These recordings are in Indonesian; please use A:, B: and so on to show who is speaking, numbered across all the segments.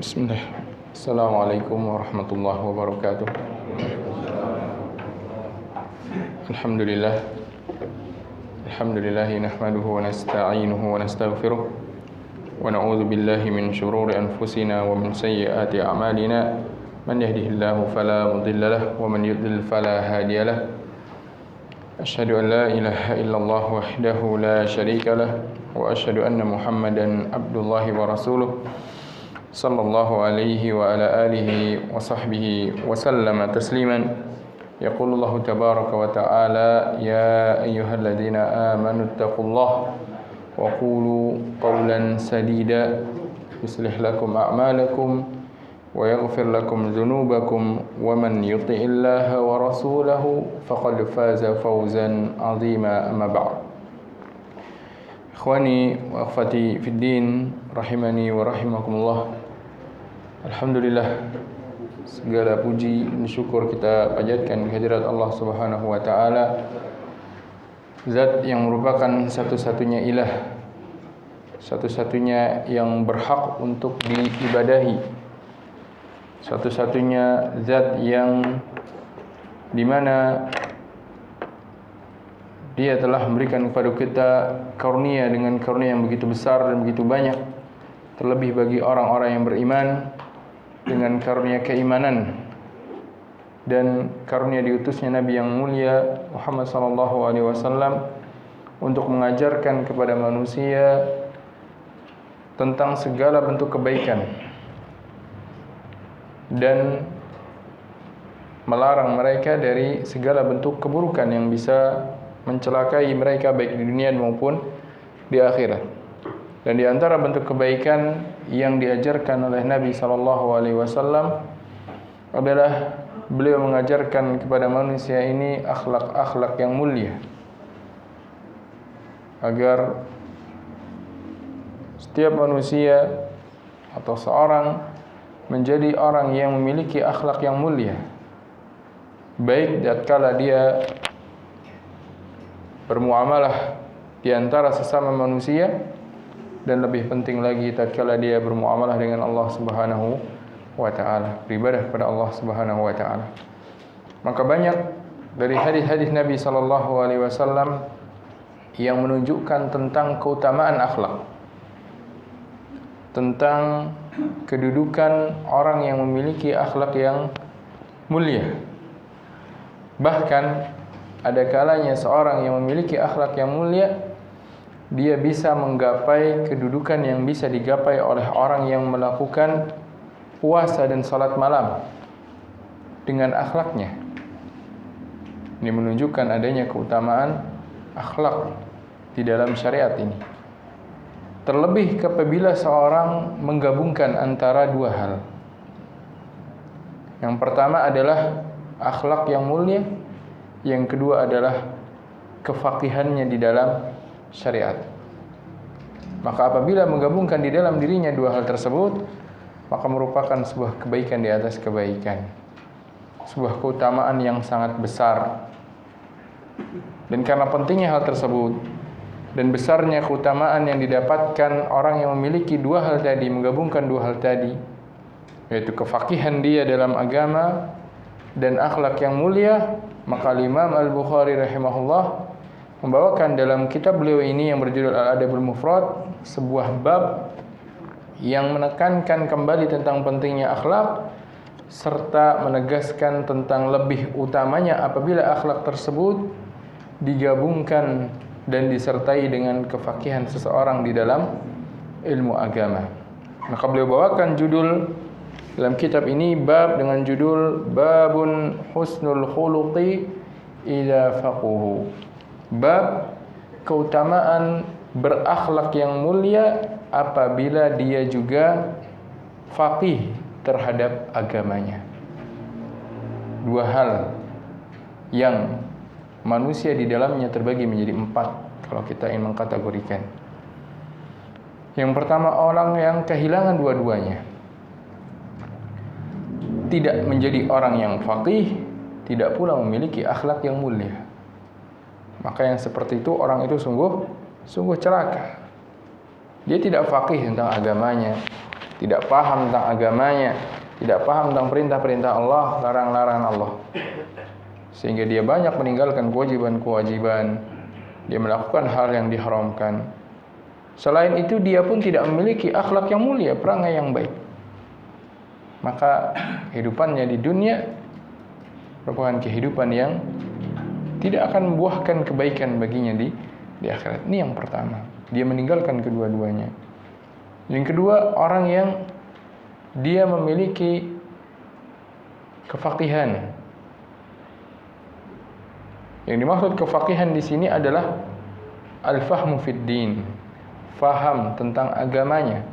A: Bismillah. Assalamualaikum warahmatullahi wabarakatuh. Alhamdulillah. Alhamdulillah nahmaduhu wa nasta'inuhu wa nastaghfiruh wa na'udzu billahi min shururi anfusina wa min sayyiati a'malina. Man yahdihillahu fala mudilla lahu wa man yudlil fala hadiya lahu. Asyhadu an la ilaha illallah wahdahu la syarika lahu wa asyhadu anna Muhammadan abdullahi wa rasuluh. Sallallahu alaihi wa ala alihi wa sahbihi wa sallama tasliman. Yaqulu Allah tabaraka wa ta'ala, ya ayyuhalladzina amanu taqullaha wa qulu qawlan sadida yuslih lakum a'malakum wa yaghfir lakum dhunubakum wa man yuti'illaha wa rasulahu faqad faza fawzan 'azima. Amma ba'd. Ikhwani wa akhwati fid din, rahimani wa rahimakumullah. Alhamdulillah, segala puji dan syukur kita panjatkan kehadirat Allah Subhanahu wa taala, zat yang merupakan satu-satunya ilah, satu-satunya yang berhak untuk diibadahi, satu-satunya zat yang dimana Dia telah memberikan kepada kita karunia dengan karunia yang begitu besar dan begitu banyak, terlebih bagi orang-orang yang beriman dengan karunia keimanan dan karunia diutusnya Nabi yang mulia Muhammad SAW untuk mengajarkan kepada manusia tentang segala bentuk kebaikan dan melarang mereka dari segala bentuk keburukan yang bisa mencelakai mereka baik di dunia maupun di akhirat. Dan di antara bentuk kebaikan yang diajarkan oleh Nabi SAW adalah beliau mengajarkan kepada manusia ini akhlak-akhlak yang mulia, agar setiap manusia atau seorang menjadi orang yang memiliki akhlak yang mulia, baik tatkala dia bermuamalah di antara sesama manusia, dan lebih penting lagi tatkala dia bermuamalah dengan Allah Subhanahu wa taala, beribadah kepada Allah Subhanahu wa taala. Maka banyak dari hadis-hadis Nabi sallallahu alaihi wasallam yang menunjukkan tentang keutamaan akhlak, tentang kedudukan orang yang memiliki akhlak yang mulia. Bahkan ada kalanya seorang yang memiliki akhlak yang mulia, dia bisa menggapai kedudukan yang bisa digapai oleh orang yang melakukan puasa dan salat malam dengan akhlaknya. Ini menunjukkan adanya keutamaan akhlak di dalam syariat ini. Terlebih apabila seorang menggabungkan antara dua hal. Yang pertama adalah akhlak yang mulia, yang kedua adalah kefaqihannya di dalam syariat. Maka apabila menggabungkan di dalam dirinya dua hal tersebut, maka merupakan sebuah kebaikan di atas kebaikan, sebuah keutamaan yang sangat besar. Dan karena pentingnya hal tersebut dan besarnya keutamaan yang didapatkan orang yang memiliki dua hal tadi, menggabungkan dua hal tadi, yaitu kefaqihan dia dalam agama dan akhlak yang mulia, maka Imam Al-Bukhari rahimahullah membawakan dalam kitab beliau ini yang berjudul Al-Adabul Mufrad sebuah bab yang menekankan kembali tentang pentingnya akhlak serta menegaskan tentang lebih utamanya apabila akhlak tersebut digabungkan dan disertai dengan kefaqihan seseorang di dalam ilmu agama. Maka beliau bawakan judul dalam kitab ini bab dengan judul Babun Husnul Khuluqi Idza Faquhu. Bab keutamaan berakhlak yang mulia apabila dia juga faqih terhadap agamanya. Dua hal yang manusia di dalamnya terbagi menjadi empat kalau kita ingin mengkategorikan. Yang pertama, orang yang kehilangan dua-duanya, tidak menjadi orang yang faqih, tidak pula memiliki akhlak yang mulia. Maka yang seperti itu, orang itu sungguh celaka. Dia tidak faqih tentang agamanya, tidak paham tentang agamanya, tidak paham tentang perintah-perintah Allah, larang-larangan Allah. Sehingga dia banyak meninggalkan kewajiban-kewajiban, dia melakukan hal yang diharamkan. Selain itu dia pun tidak memiliki akhlak yang mulia, perangai yang baik. Maka kehidupannya di dunia merupakan kehidupan yang tidak akan membuahkan kebaikan baginya di akhirat. Ini yang pertama. Dia meninggalkan kedua-duanya. Yang kedua, orang yang dia memiliki kefaqihan. Yang dimaksud kefaqihan di sini adalah al-fahmu fid din, faham tentang agamanya.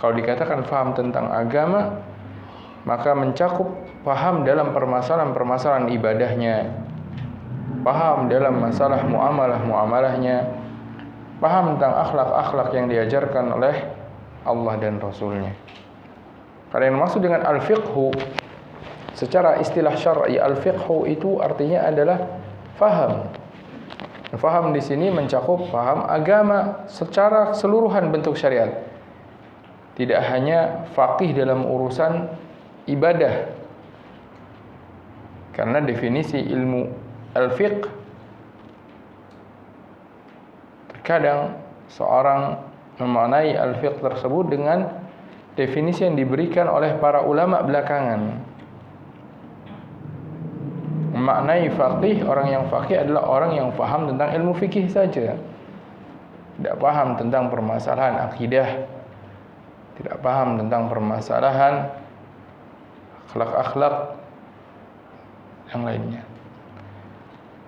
A: Kalau dikatakan faham tentang agama, maka mencakup paham dalam permasalahan-permasalahan ibadahnya, paham dalam masalah muamalah-muamalahnya, paham tentang akhlak-akhlak yang diajarkan oleh Allah dan Rasulnya. Karena yang maksud dengan al-fiqhu secara istilah syar'i, al-fiqhu itu artinya adalah faham. Faham di sini mencakup paham agama secara keseluruhan bentuk syariat. Tidak hanya faqih dalam urusan ibadah. Karena definisi ilmu al-fiqh, terkadang seorang memaknai al-fiqh tersebut dengan definisi yang diberikan oleh para ulama belakangan. Memaknai faqih, orang yang faqih adalah orang yang faham tentang ilmu fikih saja, tidak paham tentang permasalahan akidah, tidak paham tentang permasalahan akhlak-akhlak yang lainnya.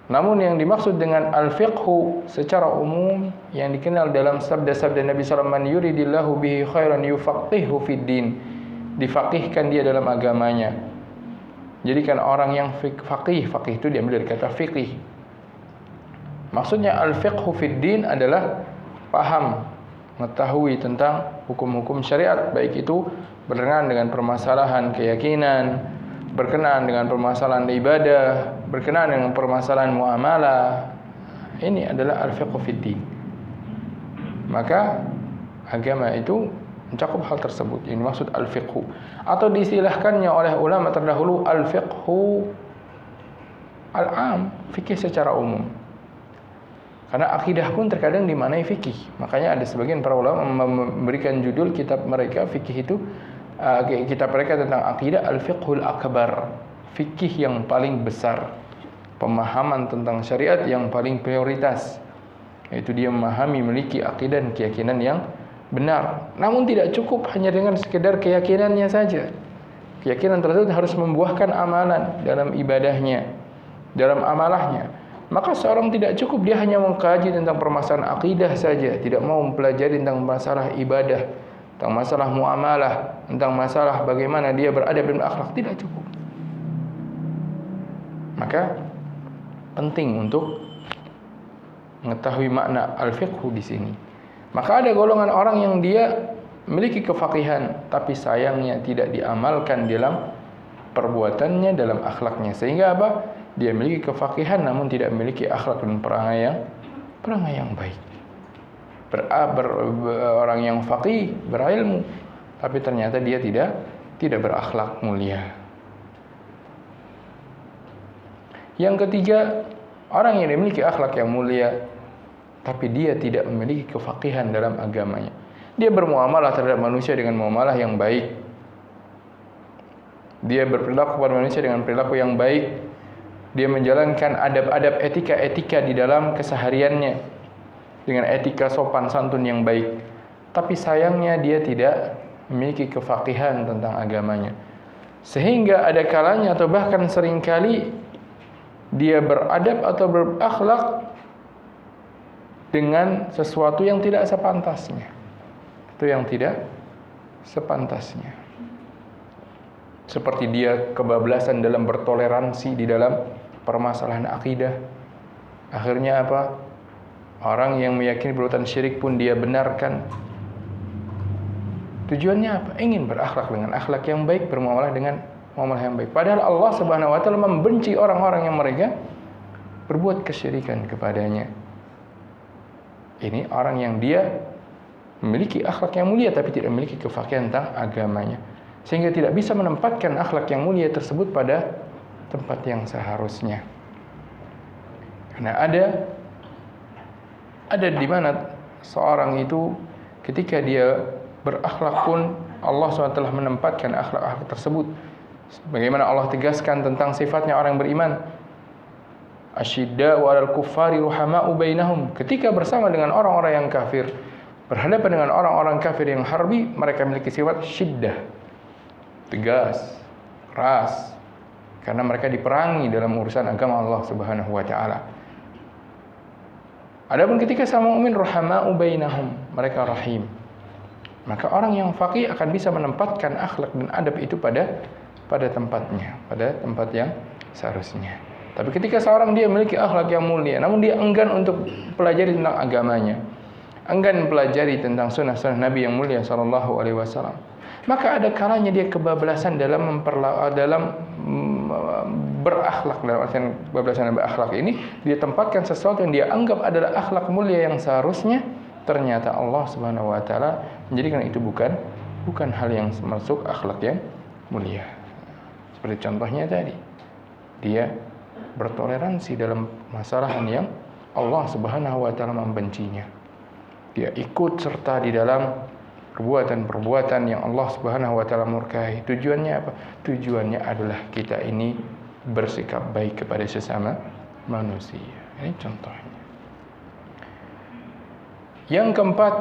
A: Namun yang dimaksud dengan al-fiqhu secara umum yang dikenal dalam sabda-sabda Nabi sallallahu alaihi wasallam, yuridillahu bihi khairan yufaqihu fid din, difaqihkan dia dalam agamanya. Jadikan orang yang faqih itu diambil dari kata fiqih. Maksudnya al-fiqhu fid din adalah paham, mengetahui tentang hukum-hukum syariat, baik itu berkenaan dengan permasalahan keyakinan, berkenaan dengan permasalahan ibadah, berkenaan dengan permasalahan muamalah. Ini adalah al-fiqhu fid din. Maka agama itu mencakup hal tersebut. Ini maksud al-fiqhu, atau diistilahkannya oleh ulama terdahulu al-fiqhu al-am, fikih secara umum. Karena akidah pun terkadang dimaknai fikih. Makanya ada sebagian para ulama memberikan judul kitab mereka fikih itu, kitab mereka tentang akidah, al-fiqhul akbar, fikih yang paling besar, pemahaman tentang syariat yang paling prioritas, yaitu dia memahami, memiliki akidah dan keyakinan yang benar. Namun tidak cukup hanya dengan sekedar keyakinannya saja. Keyakinan tersebut harus membuahkan amalan dalam ibadahnya, dalam amalahnya. Maka seorang tidak cukup dia hanya mengkaji tentang permasalahan akidah saja, tidak mau mempelajari tentang masalah ibadah, tentang masalah muamalah, tentang masalah bagaimana dia beradab dan akhlak, tidak cukup. Maka penting untuk mengetahui makna al-fiqhu di sini. Maka ada golongan orang yang dia memiliki kefaqihan, tapi sayangnya tidak diamalkan dalam perbuatannya, dalam akhlaknya. Sehingga apa? Dia memiliki kefaqihan namun tidak memiliki akhlak dan perangai yang baik. Orang yang faqih, berilmu, tapi ternyata dia tidak berakhlak mulia. Yang ketiga, orang yang memiliki akhlak yang mulia tapi dia tidak memiliki kefaqihan dalam agamanya. Dia bermuamalah terhadap manusia dengan muamalah yang baik. Dia berperilaku kepada manusia dengan perilaku yang baik. Dia menjalankan adab-adab etika-etika di dalam kesehariannya dengan etika sopan santun yang baik. Tapi sayangnya dia tidak memiliki kefaqihan tentang agamanya. Sehingga ada kalanya atau bahkan seringkali dia beradab atau berakhlak dengan sesuatu yang tidak sepantasnya. Itu yang tidak sepantasnya. Seperti dia kebablasan dalam bertoleransi di dalam permasalahan akidah. Akhirnya apa? Orang yang meyakini perbuatan syirik pun dia benarkan. Tujuannya apa? Ingin berakhlak dengan akhlak yang baik, bermuamalah dengan muamalah yang baik. Padahal Allah Subhanahu wa taala membenci orang-orang yang mereka berbuat kesyirikan kepadanya. Ini orang yang dia memiliki akhlak yang mulia tapi tidak memiliki kefakihan tentang agamanya, sehingga tidak bisa menempatkan akhlak yang mulia tersebut pada tempat yang seharusnya. Karena ada di mana seorang itu ketika dia berakhlak pun Allah SWT telah menempatkan akhlak-akhlak tersebut. Bagaimana Allah tegaskan tentang sifatnya orang yang beriman. Asyidda'u 'alal kuffari ruhama'u bainahum. Ketika bersama dengan orang-orang yang kafir, berhadapan dengan orang-orang kafir yang harbi, mereka memiliki sifat syiddah, tegas, keras, karena mereka diperangi dalam urusan agama Allah Subhanahu wa taala. Adapun ketika sama mukmin ruhama'u bainahum, mereka rahim. Maka orang yang faqih akan bisa menempatkan akhlak dan adab itu pada tempatnya, pada tempat yang seharusnya. Tapi ketika seorang dia memiliki akhlak yang mulia, namun dia enggan untuk pelajari tentang agamanya, enggan pelajari tentang sunnah-sunnah Nabi yang mulia sallallahu alaihi wasallam, maka ada kalanya dia kebablasan dalam berakhlak. Dalam artian kebablasan berakhlak ini, dia tempatkan sesuatu yang dia anggap adalah akhlak mulia yang seharusnya, ternyata Allah Subhanahu wa taala menjadikan itu bukan hal yang masuk akhlak yang mulia. Seperti contohnya tadi, dia bertoleransi dalam masalah yang Allah Subhanahu wa taala membencinya. Dia ikut serta di dalam perbuatan-perbuatan yang Allah Subhanahu wa taala murkai. Tujuannya apa? Tujuannya adalah kita ini bersikap baik kepada sesama manusia. Ini contohnya. Yang keempat,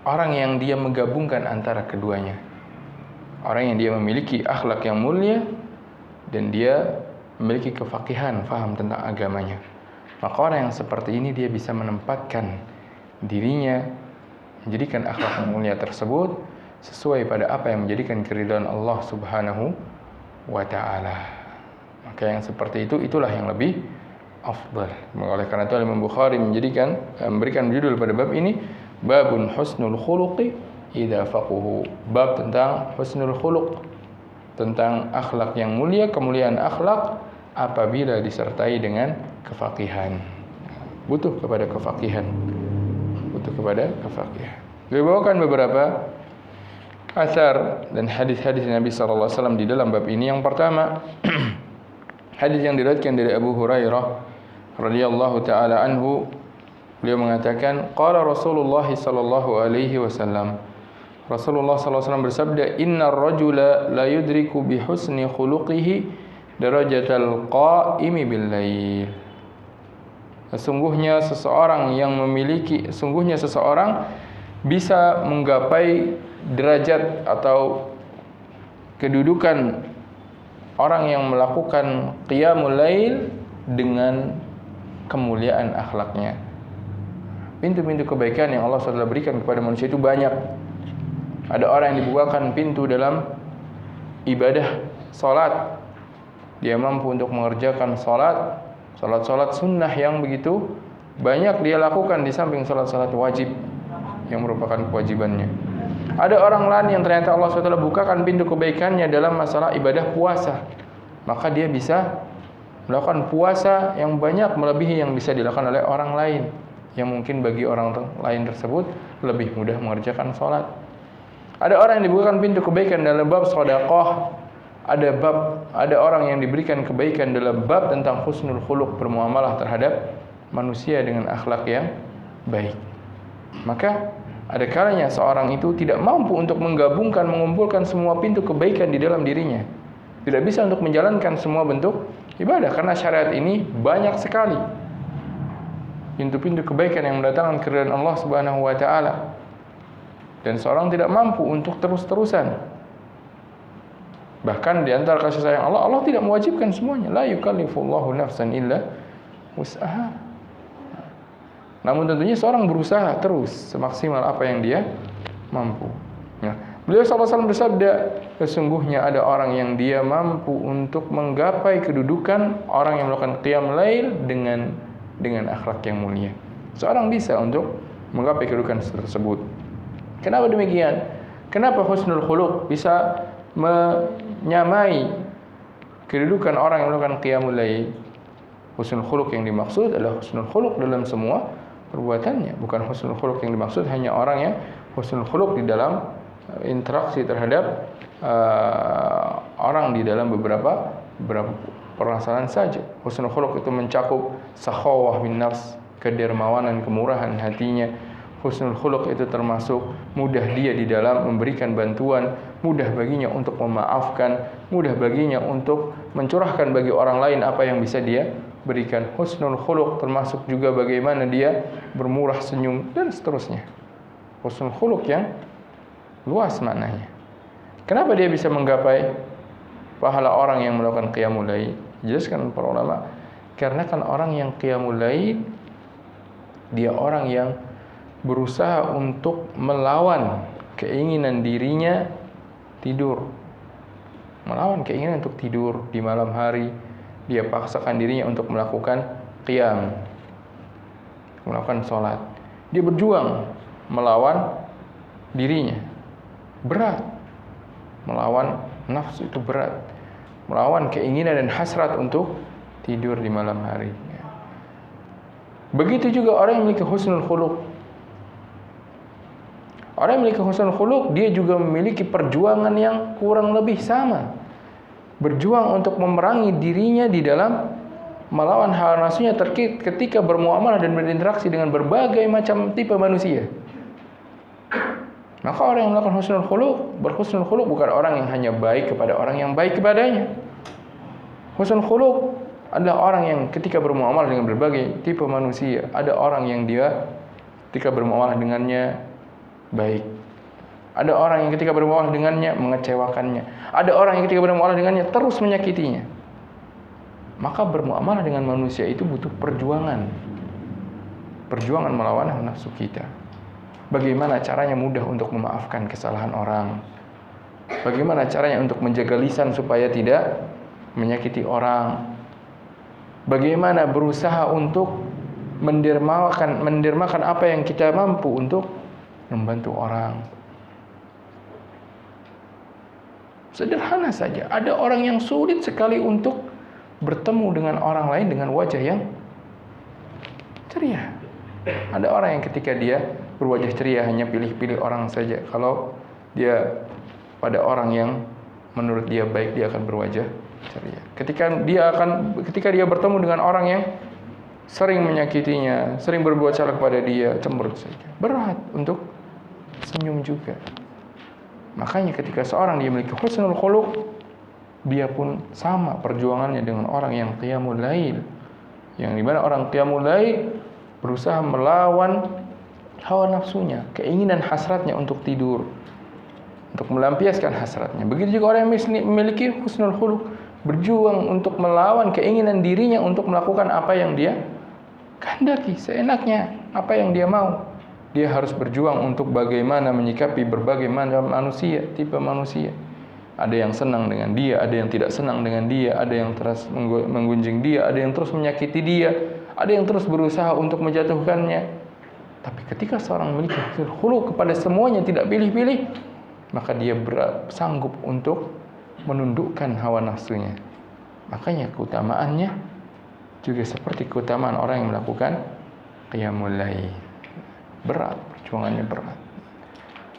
A: orang yang dia menggabungkan antara keduanya. Orang yang dia memiliki akhlak yang mulia dan dia memiliki kefakihan, faham tentang agamanya. Maka orang yang seperti ini dia bisa menempatkan dirinya, menjadikan akhlak yang mulia tersebut sesuai pada apa yang menjadikan keridhaan Allah Subhanahu wa taala. Maka yang seperti itu, itulah yang lebih afdal. Oleh karena itu Imam Bukhari memberikan judul pada bab ini, babun husnul khuluqi idza faquhu. Bab tentang husnul khuluq, tentang akhlak yang mulia, kemuliaan akhlak apabila disertai dengan kefakihan. Butuh kepada kefakihan. Dibawakan beberapa asar dan hadis-hadis Nabi sallallahu alaihi wasallam di dalam bab ini. Yang pertama, hadis yang diriwayatkan dari Abu Hurairah radhiyallahu taala anhu, beliau mengatakan, qala Rasulullah sallallahu alaihi wasallam, Rasulullah sallallahu alaihi wasallam bersabda, innar rajula la yudriku bi husni khuluqihi darajatal qa'imi bil lail. Sesungguhnya seseorang bisa menggapai derajat atau kedudukan orang yang melakukan qiyamul lail dengan kemuliaan akhlaknya. Pintu-pintu kebaikan yang Allah SWT berikan kepada manusia itu banyak. Ada orang yang dibukakan pintu dalam ibadah salat. Dia mampu untuk mengerjakan salat sunnah yang begitu banyak dia lakukan di samping salat wajib yang merupakan kewajibannya. Ada orang lain yang ternyata Allah SWT bukakan pintu kebaikannya dalam masalah ibadah puasa. Maka dia bisa melakukan puasa yang banyak melebihi yang bisa dilakukan oleh orang lain, yang mungkin bagi orang lain tersebut lebih mudah mengerjakan salat. Ada orang yang dibukakan pintu kebaikan dalam bab sedekah. Ada orang yang diberikan kebaikan dalam bab tentang husnul khuluq, bermuamalah terhadap manusia dengan akhlak yang baik. Maka ada kalanya seorang itu tidak mampu untuk mengumpulkan semua pintu kebaikan di dalam dirinya. Tidak bisa untuk menjalankan semua bentuk ibadah karena syariat ini banyak sekali pintu-pintu kebaikan yang mendatangkan keridhaan Allah Subhanahu wa taala. Dan seorang tidak mampu untuk terus-terusan. Bahkan di antara kasih sayang Allah, Allah tidak mewajibkan semuanya. La yukallifullahu nafsan illa wus'aha. Namun tentunya seorang berusaha terus semaksimal apa yang dia mampu. Ya. Beliau SAW bersabda, sesungguhnya ada orang yang dia mampu untuk menggapai kedudukan orang yang melakukan qiyam lail dengan akhlak yang mulia. Seorang bisa untuk menggapai kedudukan tersebut. Kenapa demikian? Kenapa husnul khuluq bisa menyamai kedudukan orang yang melakukan qiyamul lail? Husnul khuluq yang dimaksud adalah husnul khuluq dalam semua perbuatannya, bukan husnul khuluq yang dimaksud hanya orang yang husnul khuluq di dalam interaksi terhadap orang di dalam beberapa permasalahan saja. Husnul khuluq itu mencakup sakhawah bin nafs, kedermawanan, kemurahan hatinya. Husnul khuluq itu termasuk mudah dia di dalam memberikan bantuan, mudah baginya untuk memaafkan, mudah baginya untuk mencurahkan bagi orang lain apa yang bisa dia berikan. Husnul khuluq termasuk juga bagaimana dia bermurah senyum dan seterusnya. Husnul khuluq yang luas maknanya. Kenapa dia bisa menggapai pahala orang yang melakukan qiyamul lail? Jelaskan para ulama, karena kan orang yang qiyamul lail dia orang yang berusaha untuk melawan keinginan dirinya tidur. Melawan keinginan untuk tidur di malam hari, dia paksakan dirinya untuk melakukan qiyam, melakukan sholat. Dia berjuang melawan dirinya. Berat. Melawan nafsu itu berat. Melawan keinginan dan hasrat untuk tidur di malam hari. Begitu juga orang yang memiliki husnul khuluq. Orang yang memiliki husnul khuluq, dia juga memiliki perjuangan yang kurang lebih sama. Berjuang untuk memerangi dirinya di dalam melawan hawa nafsunya ketika bermuamalah dan berinteraksi dengan berbagai macam tipe manusia. Maka orang yang melakukan husnul khuluq, berhusnul khuluq bukan orang yang hanya baik kepada orang yang baik kepadanya. Husnul khuluq adalah orang yang ketika bermuamalah dengan berbagai tipe manusia, ada orang yang dia ketika bermuamalah dengannya baik. Ada orang yang ketika bermuamalah dengannya mengecewakannya. Ada orang yang ketika bermuamalah dengannya terus menyakitinya. Maka bermuamalah dengan manusia itu butuh perjuangan. Perjuangan melawan nafsu kita. Bagaimana caranya mudah untuk memaafkan kesalahan orang? Bagaimana caranya untuk menjaga lisan supaya tidak menyakiti orang? Bagaimana berusaha untuk mendermakan apa yang kita mampu untuk membantu orang. Sederhana saja. Ada orang yang sulit sekali untuk bertemu dengan orang lain dengan wajah yang ceria. Ada orang yang ketika dia berwajah ceria hanya pilih-pilih orang saja. Kalau dia pada orang yang menurut dia baik, dia akan berwajah ceria. Ketika dia bertemu dengan orang yang sering menyakitinya, sering berbuat salah kepada dia, cemberut saja. Berat untuk senyum juga. Makanya ketika seorang dia memiliki husnul khuluq, dia pun sama perjuangannya dengan orang yang qiyamul lail. Yang dimana orang qiyamul lail berusaha melawan hawa nafsunya, keinginan hasratnya untuk tidur, untuk melampiaskan hasratnya. Begitu juga orang yang memiliki husnul khuluq, berjuang untuk melawan keinginan dirinya untuk melakukan apa yang dia kehendaki, seenaknya, apa yang dia mau. Dia harus berjuang untuk bagaimana menyikapi berbagai macam manusia, tipe manusia. Ada yang senang dengan dia, ada yang tidak senang dengan dia, ada yang terus menggunjing dia, ada yang terus menyakiti dia, ada yang terus berusaha untuk menjatuhkannya. Tapi ketika seorang memiliki khuluq kepada semuanya, tidak pilih-pilih, maka dia sanggup untuk menundukkan hawa nafsunya. Makanya keutamaannya juga seperti keutamaan orang yang melakukan qiyamul lail. Berat, perjuangannya berat.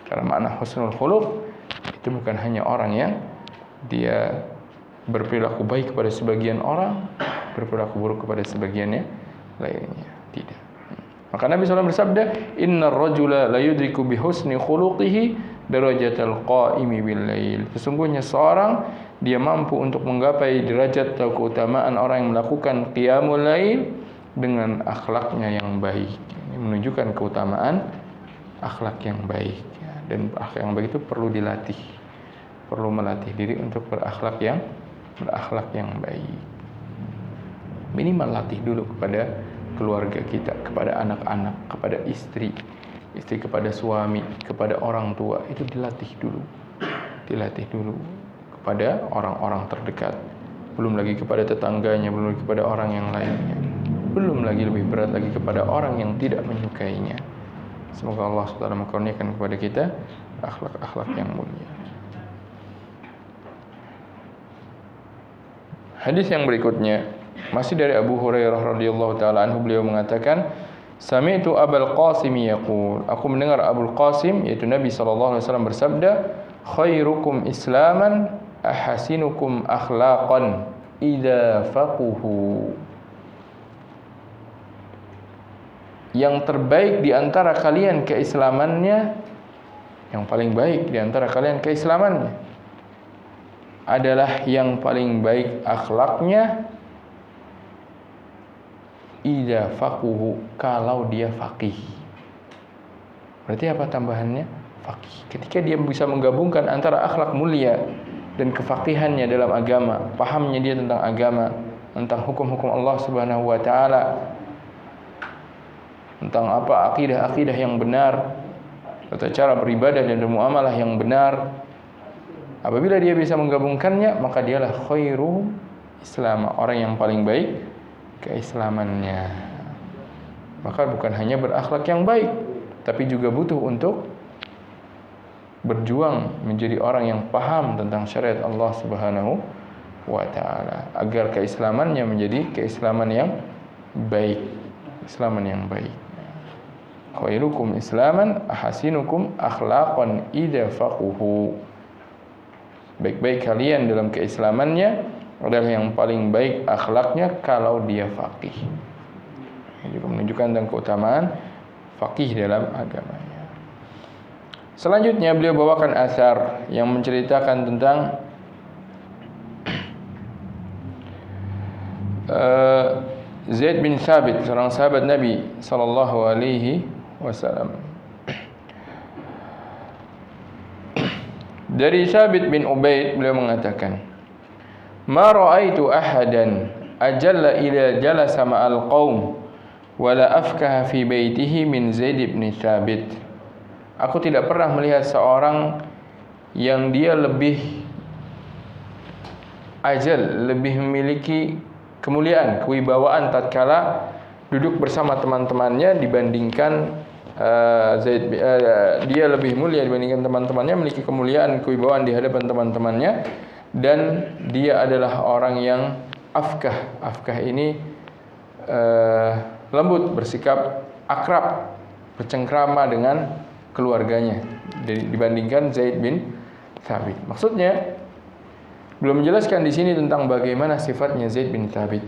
A: Karena makna husnul khuluq itu bukan hanya orang yang dia berperilaku baik kepada sebagian orang, berperilaku buruk kepada sebagiannya lainnya. Tidak. Maka Nabi SAW bersabda, "Innar rajula la yudriku bi husni khuluqihi darajatal qa'imi bil lail." Sesungguhnya seorang dia mampu untuk menggapai derajat atau keutamaan orang yang melakukan qiyamul lail dengan akhlaknya yang baik. Ini menunjukkan keutamaan akhlak yang baik. Dan akhlak yang baik itu perlu dilatih. Perlu melatih diri untuk berakhlak yang baik. Minimal latih dulu kepada keluarga kita, kepada anak-anak, kepada istri kepada suami, kepada orang tua, itu dilatih dulu kepada orang-orang terdekat, belum lagi kepada tetangganya, belum lagi kepada orang yang lainnya, belum lagi lebih berat lagi kepada orang yang tidak menyukainya. Semoga Allah SWT mengkurniakan kepada kita akhlak-akhlak yang mulia. Hadis yang berikutnya masih dari Abu Hurairah radhiyallahu taala anhu, beliau mengatakan, Sami'tu Abul Qasim yaqul, aku mendengar Abul Qasim yaitu Nabi sallallahu alaihi wasallam bersabda, khairukum islaman ahasinukum akhlaqan idza faquhu. Yang terbaik di antara kalian keislamannya, yang paling baik di antara kalian keislamannya adalah yang paling baik akhlaknya idza faquhu, kalau dia faqih. Berarti apa tambahannya? Faqih. Ketika dia bisa menggabungkan antara akhlak mulia dan kefaqihannya dalam agama, pahamnya dia tentang agama, tentang hukum-hukum Allah Subhanahu wa taala, tentang apa akidah-akidah yang benar, atau cara beribadah dan bermuamalah yang benar. Apabila dia bisa menggabungkannya, maka dialah khairu Islam, orang yang paling baik keislamannya. Maka bukan hanya berakhlak yang baik, tapi juga butuh untuk berjuang menjadi orang yang paham tentang syariat Allah Subhanahu wa taala, agar keislamannya menjadi keislaman yang baik, keislaman yang baik. Khairukum islaman ahasinukum akhlaqan idza faquhu. Baik-baik kalian dalam keislamannya adalah yang paling baik akhlaknya kalau dia faqih. Ini juga menunjukkan tentang keutamaan faqih dalam agamanya. Selanjutnya beliau bawakan asar yang menceritakan tentang Zaid bin Thabit, seorang sahabat Nabi sallallahu alaihi wasallam. Dari Thabit bin Ubaid beliau mengatakan, "Ma ra'aitu ahadan ajalla ila jalasa ma'al qaum wa la afkaha fi baitihi min Zaid bin Thabit." Aku tidak pernah melihat seorang yang dia lebih ajal, lebih memiliki kemuliaan, kewibawaan tatkala duduk bersama teman-temannya dibandingkan dia lebih mulia dibandingkan teman-temannya, memiliki kemuliaan, kewibawaan di hadapan teman-temannya, dan dia adalah orang yang afkah. Afkah ini lembut, bersikap akrab, bercengkrama dengan keluarganya dibandingkan Zaid bin Thabit. Maksudnya belum menjelaskan di sini tentang bagaimana sifatnya Zaid bin Thabit.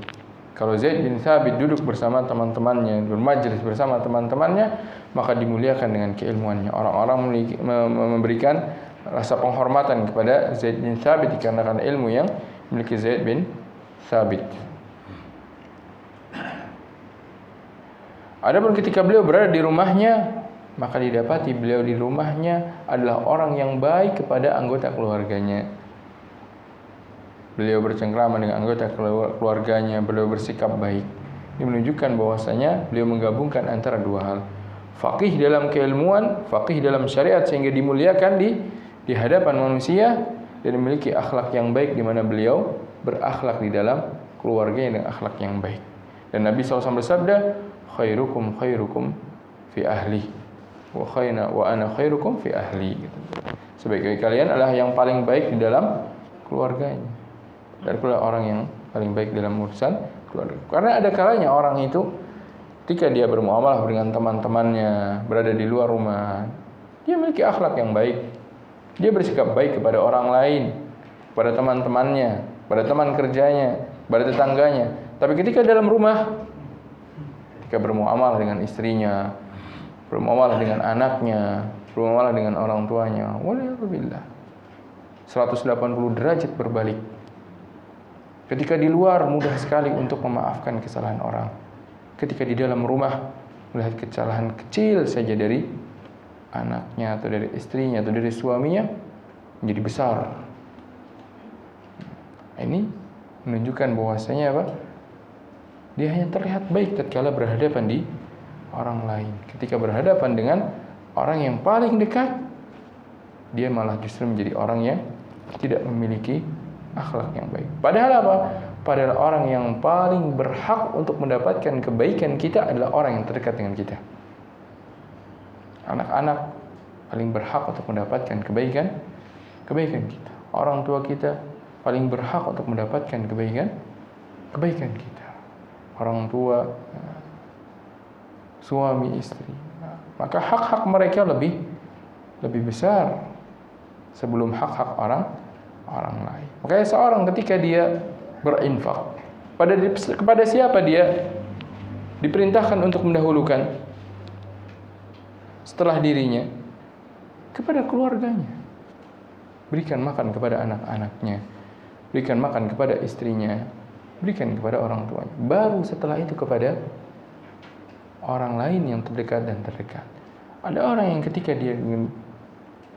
A: Kalau Zaid bin Thabit duduk bersama teman-temannya, bermajlis bersama teman-temannya, maka dimuliakan dengan keilmuannya. Orang-orang memberikan rasa penghormatan kepada Zaid bin Thabit dikarenakan ilmu yang dimiliki Zaid bin Thabit. Adapun ketika beliau berada di rumahnya, maka didapati beliau di rumahnya adalah orang yang baik kepada anggota keluarganya. Beliau bercengkrama dengan anggota keluarganya, beliau bersikap baik. Ini menunjukkan bahwasanya beliau menggabungkan antara dua hal. Faqih dalam keilmuan, faqih dalam syariat sehingga dimuliakan di hadapan manusia, dan memiliki akhlak yang baik di mana beliau berakhlak di dalam keluarganya dengan akhlak yang baik. Dan Nabi SAW bersabda, khairukum khairukum fi ahli wa ana khairukum fi ahli. Sebaik-baik kalian adalah yang paling baik di dalam keluarganya, dan pula orang yang paling baik dalam urusan keluarga. Karena ada kalanya orang itu ketika dia bermuamalah dengan teman-temannya, berada di luar rumah, dia memiliki akhlak yang baik. Dia bersikap baik kepada orang lain, kepada teman-temannya, pada teman kerjanya, pada tetangganya. Tapi ketika dalam rumah, ketika bermuamalah dengan istrinya, bermuamalah dengan anaknya, bermuamalah dengan orang tuanya, waliyahzubillah, 180 derajat berbalik. Ketika di luar mudah sekali untuk memaafkan kesalahan orang. Ketika di dalam rumah melihat kesalahan kecil saja dari anaknya atau dari istrinya atau dari suaminya menjadi besar. Ini menunjukkan bahwasanya apa? Dia hanya terlihat baik tatkala berhadapan di orang lain. Ketika berhadapan dengan orang yang paling dekat, dia malah justru menjadi orang yang tidak memiliki akhlak yang baik. Padahal apa? Padahal orang yang paling berhak untuk mendapatkan kebaikan kita adalah orang yang terdekat dengan kita. Anak-anak paling berhak untuk mendapatkan kebaikan kita. Orang tua kita paling berhak untuk mendapatkan kebaikan kita. Orang tua suami istri. Maka hak-hak mereka lebih besar sebelum hak-hak orang lain. Makanya seorang ketika dia berinfak, kepada siapa dia diperintahkan untuk mendahulukan setelah dirinya? Kepada keluarganya. Berikan makan kepada anak-anaknya, berikan makan kepada istrinya, berikan kepada orang tuanya. Baru setelah itu kepada orang lain yang terdekat dan terdekat. Ada orang yang ketika dia dengan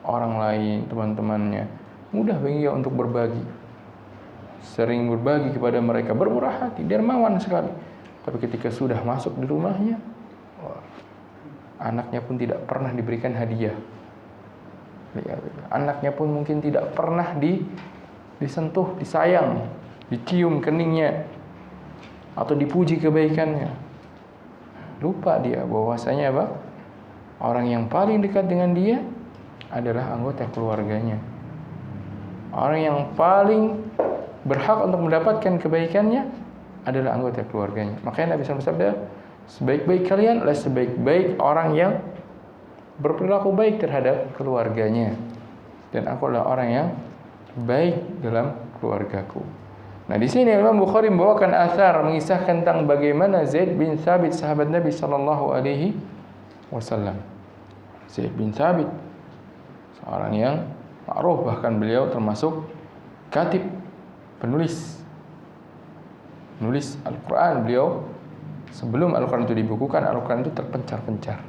A: orang lain, teman-temannya, mudah bagi dia untuk berbagi. Sering berbagi kepada mereka, bermurah hati, dermawan sekali. Tapi ketika sudah masuk di rumahnya, anaknya pun tidak pernah diberikan hadiah. Anaknya pun mungkin tidak pernah disentuh, disayang, dicium keningnya, atau dipuji kebaikannya. Lupa dia bahwasanya apa? Orang yang paling dekat dengan dia adalah anggota keluarganya. Orang yang paling berhak untuk mendapatkan kebaikannya adalah anggota keluarganya. Makanya Nabi SAW bersabda, sebaik-baik kalian adalah sebaik-baik orang yang berperilaku baik terhadap keluarganya. Dan aku adalah orang yang baik dalam keluargaku. Nah, di sini Imam Bukhari membawakan athar mengisahkan tentang bagaimana Zaid bin Thabit, sahabat Nabi sallallahu alaihi wasallam. Zaid bin Thabit, seorang yang ma'ruf, bahkan beliau termasuk katib, penulis Al-Quran. Beliau sebelum Al-Quran itu dibukukan, Al-Quran itu terpencar-pencar.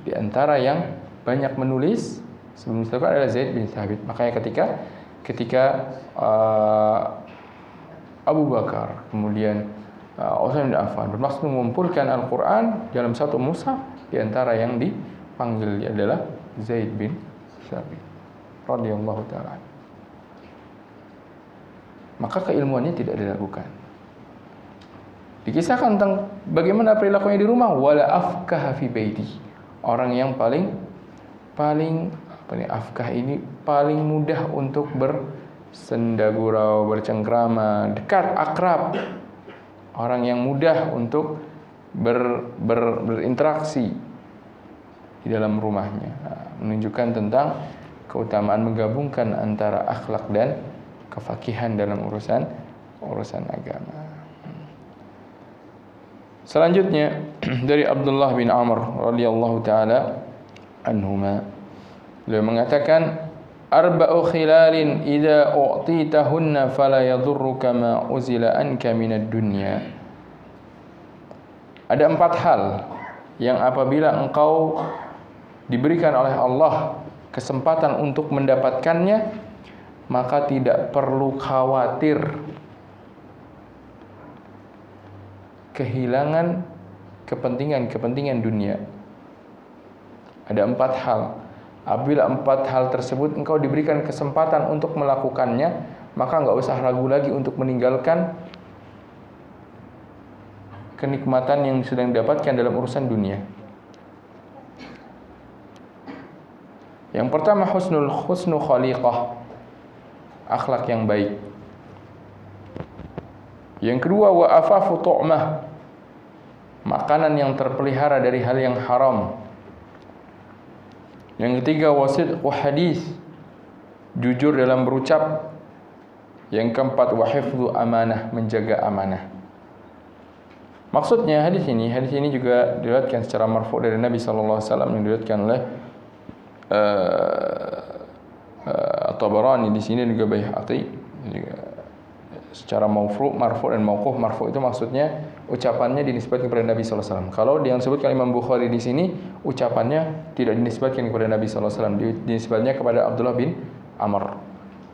A: Di antara yang banyak menulis sebelum itu adalah Zaid bin Thabit. Makanya ketika Abu Bakar, kemudian Utsman bin Affan bermaksud mengumpulkan Al-Quran dalam satu mushaf, di antara yang dipanggil adalah Zaid bin Thabit radhiyallahu taala. Maka keilmuannya tidak diragukan. Dikisahkan tentang bagaimana perilakunya di rumah, wala afkah fi baiti. Orang yang paling afkah ini paling mudah untuk bersenda gurau, bercengkrama, dekat, akrab. Orang yang mudah untuk berinteraksi di dalam rumahnya. Menunjukkan tentang keutamaan menggabungkan antara akhlak dan kefakihan dalam urusan agama. Selanjutnya dari Abdullah bin Amr radhiyallahu taala anhuma, beliau mengatakan, arba'u khilalin idza u'titahunna fala yadhurruka ma uzila anka minad dunya. Ada 4 hal yang apabila engkau diberikan oleh Allah kesempatan untuk mendapatkannya, maka tidak perlu khawatir kehilangan kepentingan dunia. Ada 4 hal. Apabila 4 hal tersebut engkau diberikan kesempatan untuk melakukannya, maka enggak usah ragu lagi untuk meninggalkan kenikmatan yang sedang didapatkan dalam urusan dunia. Yang pertama, husnu khaliqah, akhlak yang baik. Yang kedua, wa afafu tu'mah, makanan yang terpelihara dari hal yang haram. Yang ketiga, wasidqu hadis, jujur dalam berucap. Yang keempat, wa hifdzu amanah, menjaga amanah. Maksudnya hadis ini juga diriwayatkan secara marfu' dari Nabi sallallahu alaihi wasallam, yang diriwayatkan oleh At-Tabarani di sini juga Baihaqi, juga secara marfu' dan mauquf. Marfu' itu maksudnya ucapannya dinisbatkan kepada Nabi sallallahu alaihi wasallam. Kalau yang disebutkan Imam Bukhari di sini, ucapannya tidak dinisbatkan kepada Nabi sallallahu alaihi wasallam, dinisbatnya kepada Abdullah bin Amr.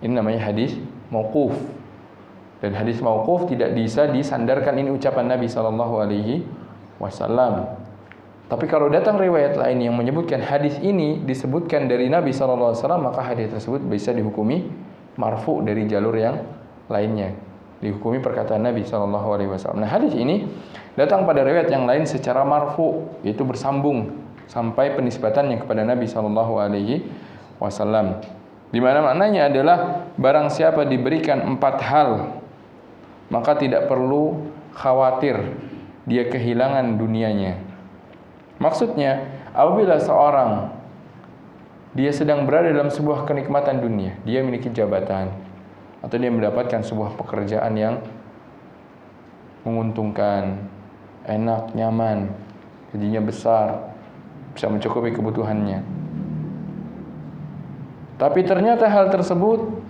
A: Ini namanya hadis mauquf. Dan hadis mauquf tidak bisa disandarkan ini ucapan Nabi sallallahu alaihi wasallam. Tapi kalau datang riwayat lain yang menyebutkan hadis ini disebutkan dari Nabi sallallahu alaihi wasallam, maka hadis tersebut bisa dihukumi marfu dari jalur yang lainnya, dihukumi perkataan Nabi sallallahu alaihi wasallam. Nah, hadis ini datang pada riwayat yang lain secara marfu, yaitu bersambung sampai penisbatannya kepada Nabi sallallahu alaihi wasallam. Di mana maknanya adalah barang siapa diberikan 4 hal, maka tidak perlu khawatir dia kehilangan dunianya. Maksudnya, apabila seorang dia sedang berada dalam sebuah kenikmatan dunia, dia memiliki jabatan atau dia mendapatkan sebuah pekerjaan yang menguntungkan, enak, nyaman, gajinya besar, bisa mencukupi kebutuhannya. Tapi ternyata hal tersebut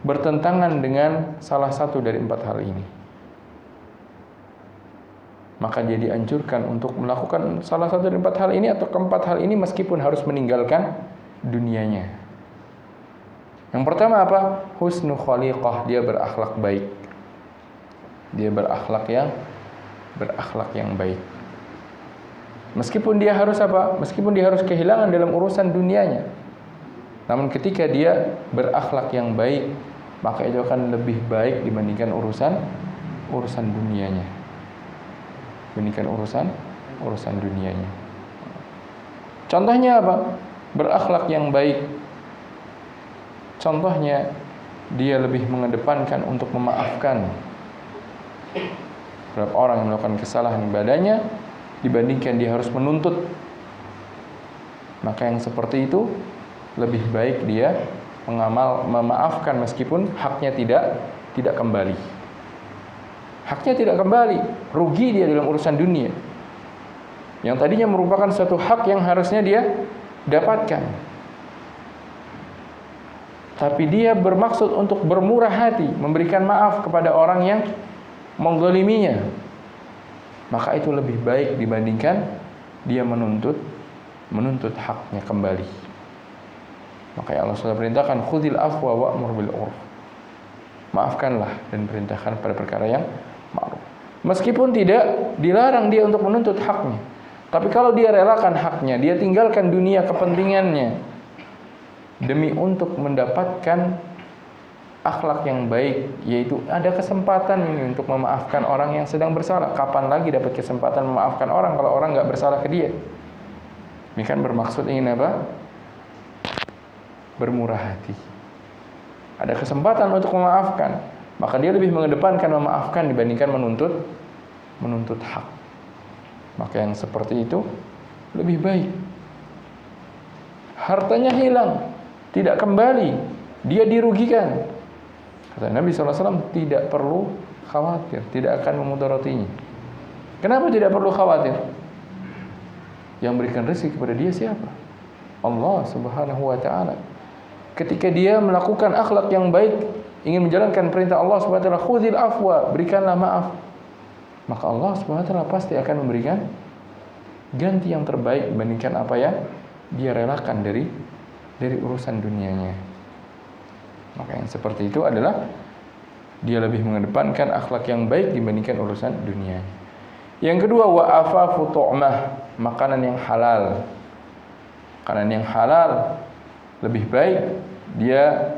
A: bertentangan dengan salah satu dari 4 hal ini. Maka dia dianjurkan untuk melakukan salah satu dari 4 hal ini atau keempat hal ini meskipun harus meninggalkan dunianya. Yang pertama apa? Husnu khaliqah, dia berakhlak baik. Dia berakhlak yang baik. Meskipun dia harus apa? Meskipun dia harus kehilangan dalam urusan dunianya. Namun ketika dia berakhlak yang baik, maka itu akan lebih baik dibandingkan urusan dunianya. Dibandingkan urusan dunianya. Contohnya apa? Berakhlak yang baik. Contohnya dia lebih mengedepankan untuk memaafkan terhadap orang yang melakukan kesalahan padanya dibandingkan dia harus menuntut. Maka yang seperti itu lebih baik dia memaafkan meskipun haknya tidak kembali. Haknya tidak kembali, rugi dia dalam urusan dunia. Yang tadinya merupakan suatu hak yang harusnya dia dapatkan. Tapi dia bermaksud untuk bermurah hati, memberikan maaf kepada orang yang menggoliminya. Maka itu lebih baik dibandingkan dia menuntut haknya kembali. Maka Allah sudah perintahkan khudil afwa wa'mur bil urf. Maafkanlah dan perintahkan pada perkara yang ma'ruf. Meskipun tidak dilarang dia untuk menuntut haknya. Tapi kalau dia relakan haknya, dia tinggalkan dunia kepentingannya demi untuk mendapatkan akhlak yang baik, yaitu ada kesempatan ini untuk memaafkan orang yang sedang bersalah. Kapan lagi dapat kesempatan memaafkan orang kalau orang nggak bersalah ke dia? Ini kan bermaksud ingin apa? Bermurah hati. Ada kesempatan untuk memaafkan, maka dia lebih mengedepankan memaafkan dibandingkan menuntut hak. Maka yang seperti itu lebih baik. Hartanya hilang, tidak kembali, dia dirugikan. Kata Nabi SAW, tidak perlu khawatir, tidak akan memudaratinya. Kenapa tidak perlu khawatir? Yang berikan rezeki kepada dia siapa? Allah Subhanahu wa ta'ala. Ketika dia melakukan akhlak yang baik, ingin menjalankan perintah Allah Subhanahu wa ta'ala, khudhil afwa, berikanlah maaf, maka Allah Subhanahu wa ta'ala pasti akan memberikan ganti yang terbaik dibandingkan apa yang dia relakan dari urusan dunianya. Maka yang seperti itu adalah dia lebih mengedepankan akhlak yang baik dibandingkan urusan dunia. Yang kedua, wa afafu tu'mah, makanan yang halal. Makanan yang halal lebih baik dia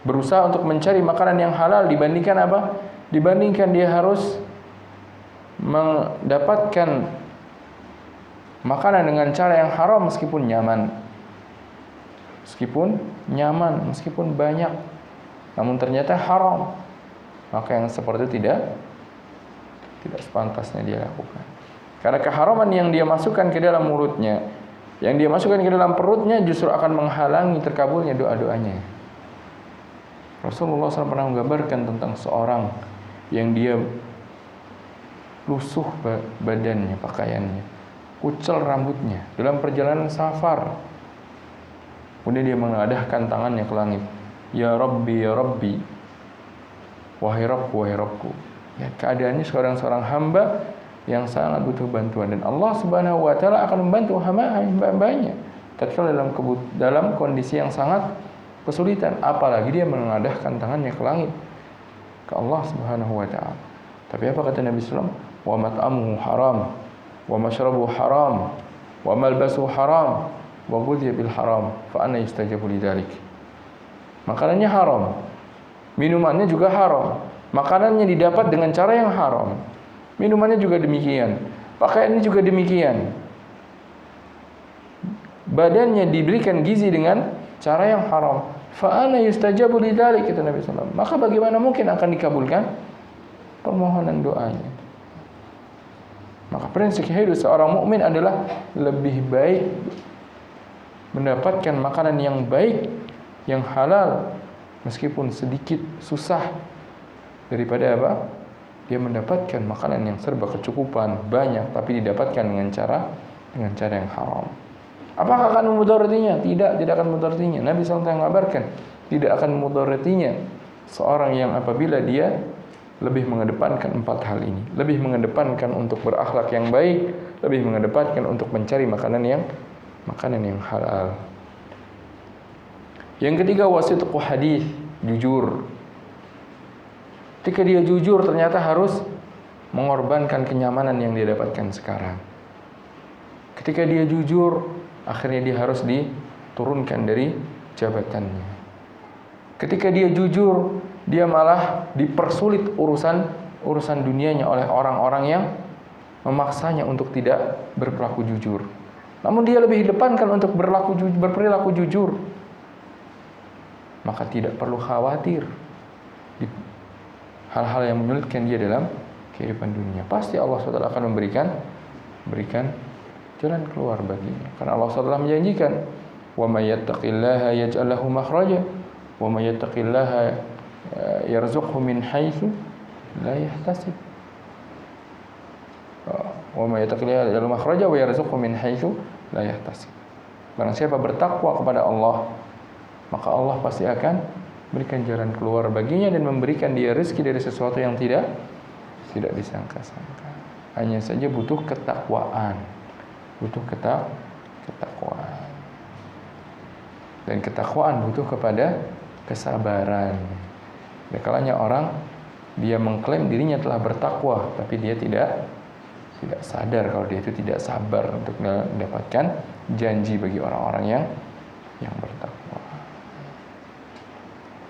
A: berusaha untuk mencari makanan yang halal dibandingkan apa? Dibandingkan dia harus mendapatkan makanan dengan cara yang haram meskipun nyaman. Meskipun banyak, namun ternyata haram. Maka yang seperti itu tidak sepantasnya dia lakukan. Karena keharaman yang dia masukkan ke dalam mulutnya, yang dia masukkan ke dalam perutnya justru akan menghalangi terkabulnya doa-doanya. Rasulullah SAW pernah menggambarkan tentang seorang yang dia lusuh badannya, pakaiannya, kucel rambutnya dalam perjalanan safar. Kemudian dia mengadahkan tangannya ke langit. Ya Rabbi, ya Rabbi, wahai Rabbku, wahai Rabbku. Ya, keadaannya seorang hamba yang sangat butuh bantuan, dan Allah Subhanahu wa ta'ala akan membantu hamba-hambanya tatkala dalam kondisi yang sangat kesulitan, apalagi dia mengadahkan tangannya ke langit, ke Allah Subhanahu wa ta'ala. Tapi apa kata Nabi sallallahu alaihi wasallam? Wa mat'amuhu haram, wa mashrabuhu haram, wa malbasuhu haram, wa ghudhiya bil haram, fa anna yustajabu lidzalik. Makanannya haram, minumannya juga haram. Makanannya didapat dengan cara yang haram, minumannya juga demikian, pakaiannya juga demikian, badannya diberikan gizi dengan cara yang haram. Fa ana yustajabu lidzalik, kata Nabi sallallahu alaihi wasallam. Maka bagaimana mungkin akan dikabulkan permohonan doanya? Maka prinsip hidup seorang mukmin adalah lebih baik mendapatkan makanan yang baik, yang halal, meskipun sedikit susah, daripada apa? Dia mendapatkan makanan yang serba kecukupan, banyak, tapi didapatkan dengan cara yang haram. Apakah akan memudaratinya? Tidak akan memudaratinya. Nabi SAW mengabarkan, tidak akan memudaratinya seorang yang apabila dia lebih mengedepankan 4 hal ini, lebih mengedepankan untuk berakhlak yang baik, lebih mengedepankan untuk mencari makanan yang halal. Yang ketiga, wasidqu hadis, jujur. Ketika dia jujur, ternyata harus mengorbankan kenyamanan yang dia dapatkan sekarang. Ketika dia jujur, akhirnya dia harus diturunkan dari jabatannya. Ketika dia jujur, dia malah dipersulit urusan dunianya oleh orang-orang yang memaksanya untuk tidak berperilaku jujur. Namun dia lebih depankan untuk berperilaku jujur. Maka tidak perlu khawatir hal-hal yang menyulitkan dia dalam kehidupan dunia. Pasti Allah SWT akan memberikan jalan keluar baginya. Karena Allah SWT menjanjikan, "Wa may yattaqillaha yaj'al lahu makhraja wa may yattaqillaha yarzuqhu min haitsu la yahtasib." Wa may yattaqillaha yaj'al lahu makhraja wa yarzuqhu min haitsu la yahtasib. Barang siapa bertakwa kepada Allah, maka Allah pasti akan berikan jalan keluar baginya dan memberikan dia rezeki dari sesuatu yang tidak disangka-sangka. Hanya saja butuh ketakwaan. Ketakwaan. Dan ketakwaan butuh kepada kesabaran. Dan kalanya orang dia mengklaim dirinya telah bertakwa, tapi dia tidak sadar kalau dia itu tidak sabar untuk mendapatkan janji bagi orang-orang yang bertakwa.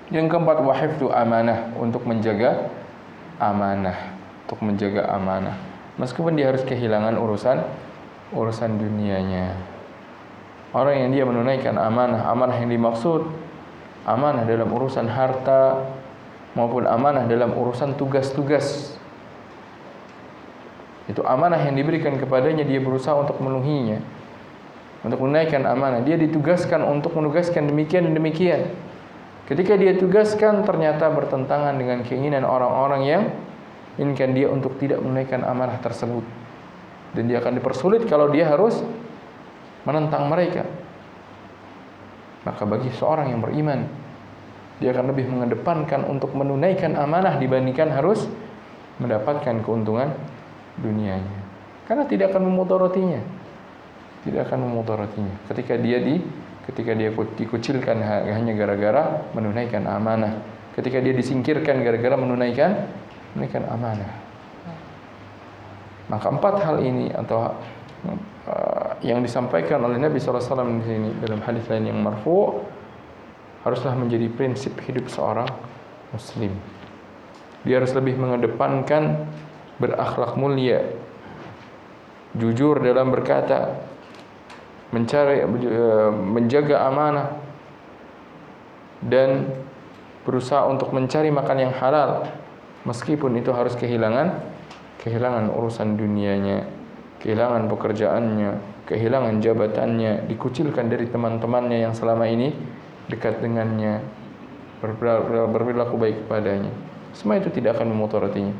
A: Yang keempat, wahifdu amanah, untuk menjaga amanah. Meskipun dia harus kehilangan urusan dunianya. Orang yang dia menunaikan amanah yang dimaksud amanah dalam urusan harta maupun amanah dalam urusan tugas-tugas. Itu amanah yang diberikan kepadanya, dia berusaha untuk memenuhinya, untuk menunaikan amanah. Dia ditugaskan untuk menugaskan demikian dan demikian. Ketika dia tugaskan ternyata bertentangan dengan keinginan orang-orang yang inginkan dia untuk tidak menunaikan amanah tersebut, dan dia akan dipersulit kalau dia harus menentang mereka. Maka bagi seorang yang beriman, dia akan lebih mengedepankan untuk menunaikan amanah dibandingkan harus mendapatkan keuntungan dunianya, karena tidak akan memudaratinya. Ketika dia dikucilkan hanya gara-gara menunaikan amanah, ketika dia disingkirkan gara-gara menunaikan amanah. Maka 4 hal ini atau yang disampaikan oleh Nabi SAW di sini dalam hadis lain yang marfu' haruslah menjadi prinsip hidup seorang muslim. Dia harus lebih mengedepankan berakhlak mulia, jujur dalam berkata, menjaga amanah, dan berusaha untuk mencari makan yang halal, meskipun itu harus kehilangan urusan dunianya, kehilangan pekerjaannya, kehilangan jabatannya, dikucilkan dari teman-temannya yang selama ini dekat dengannya, berperilaku baik kepadanya. Semua itu tidak akan memudaratinya.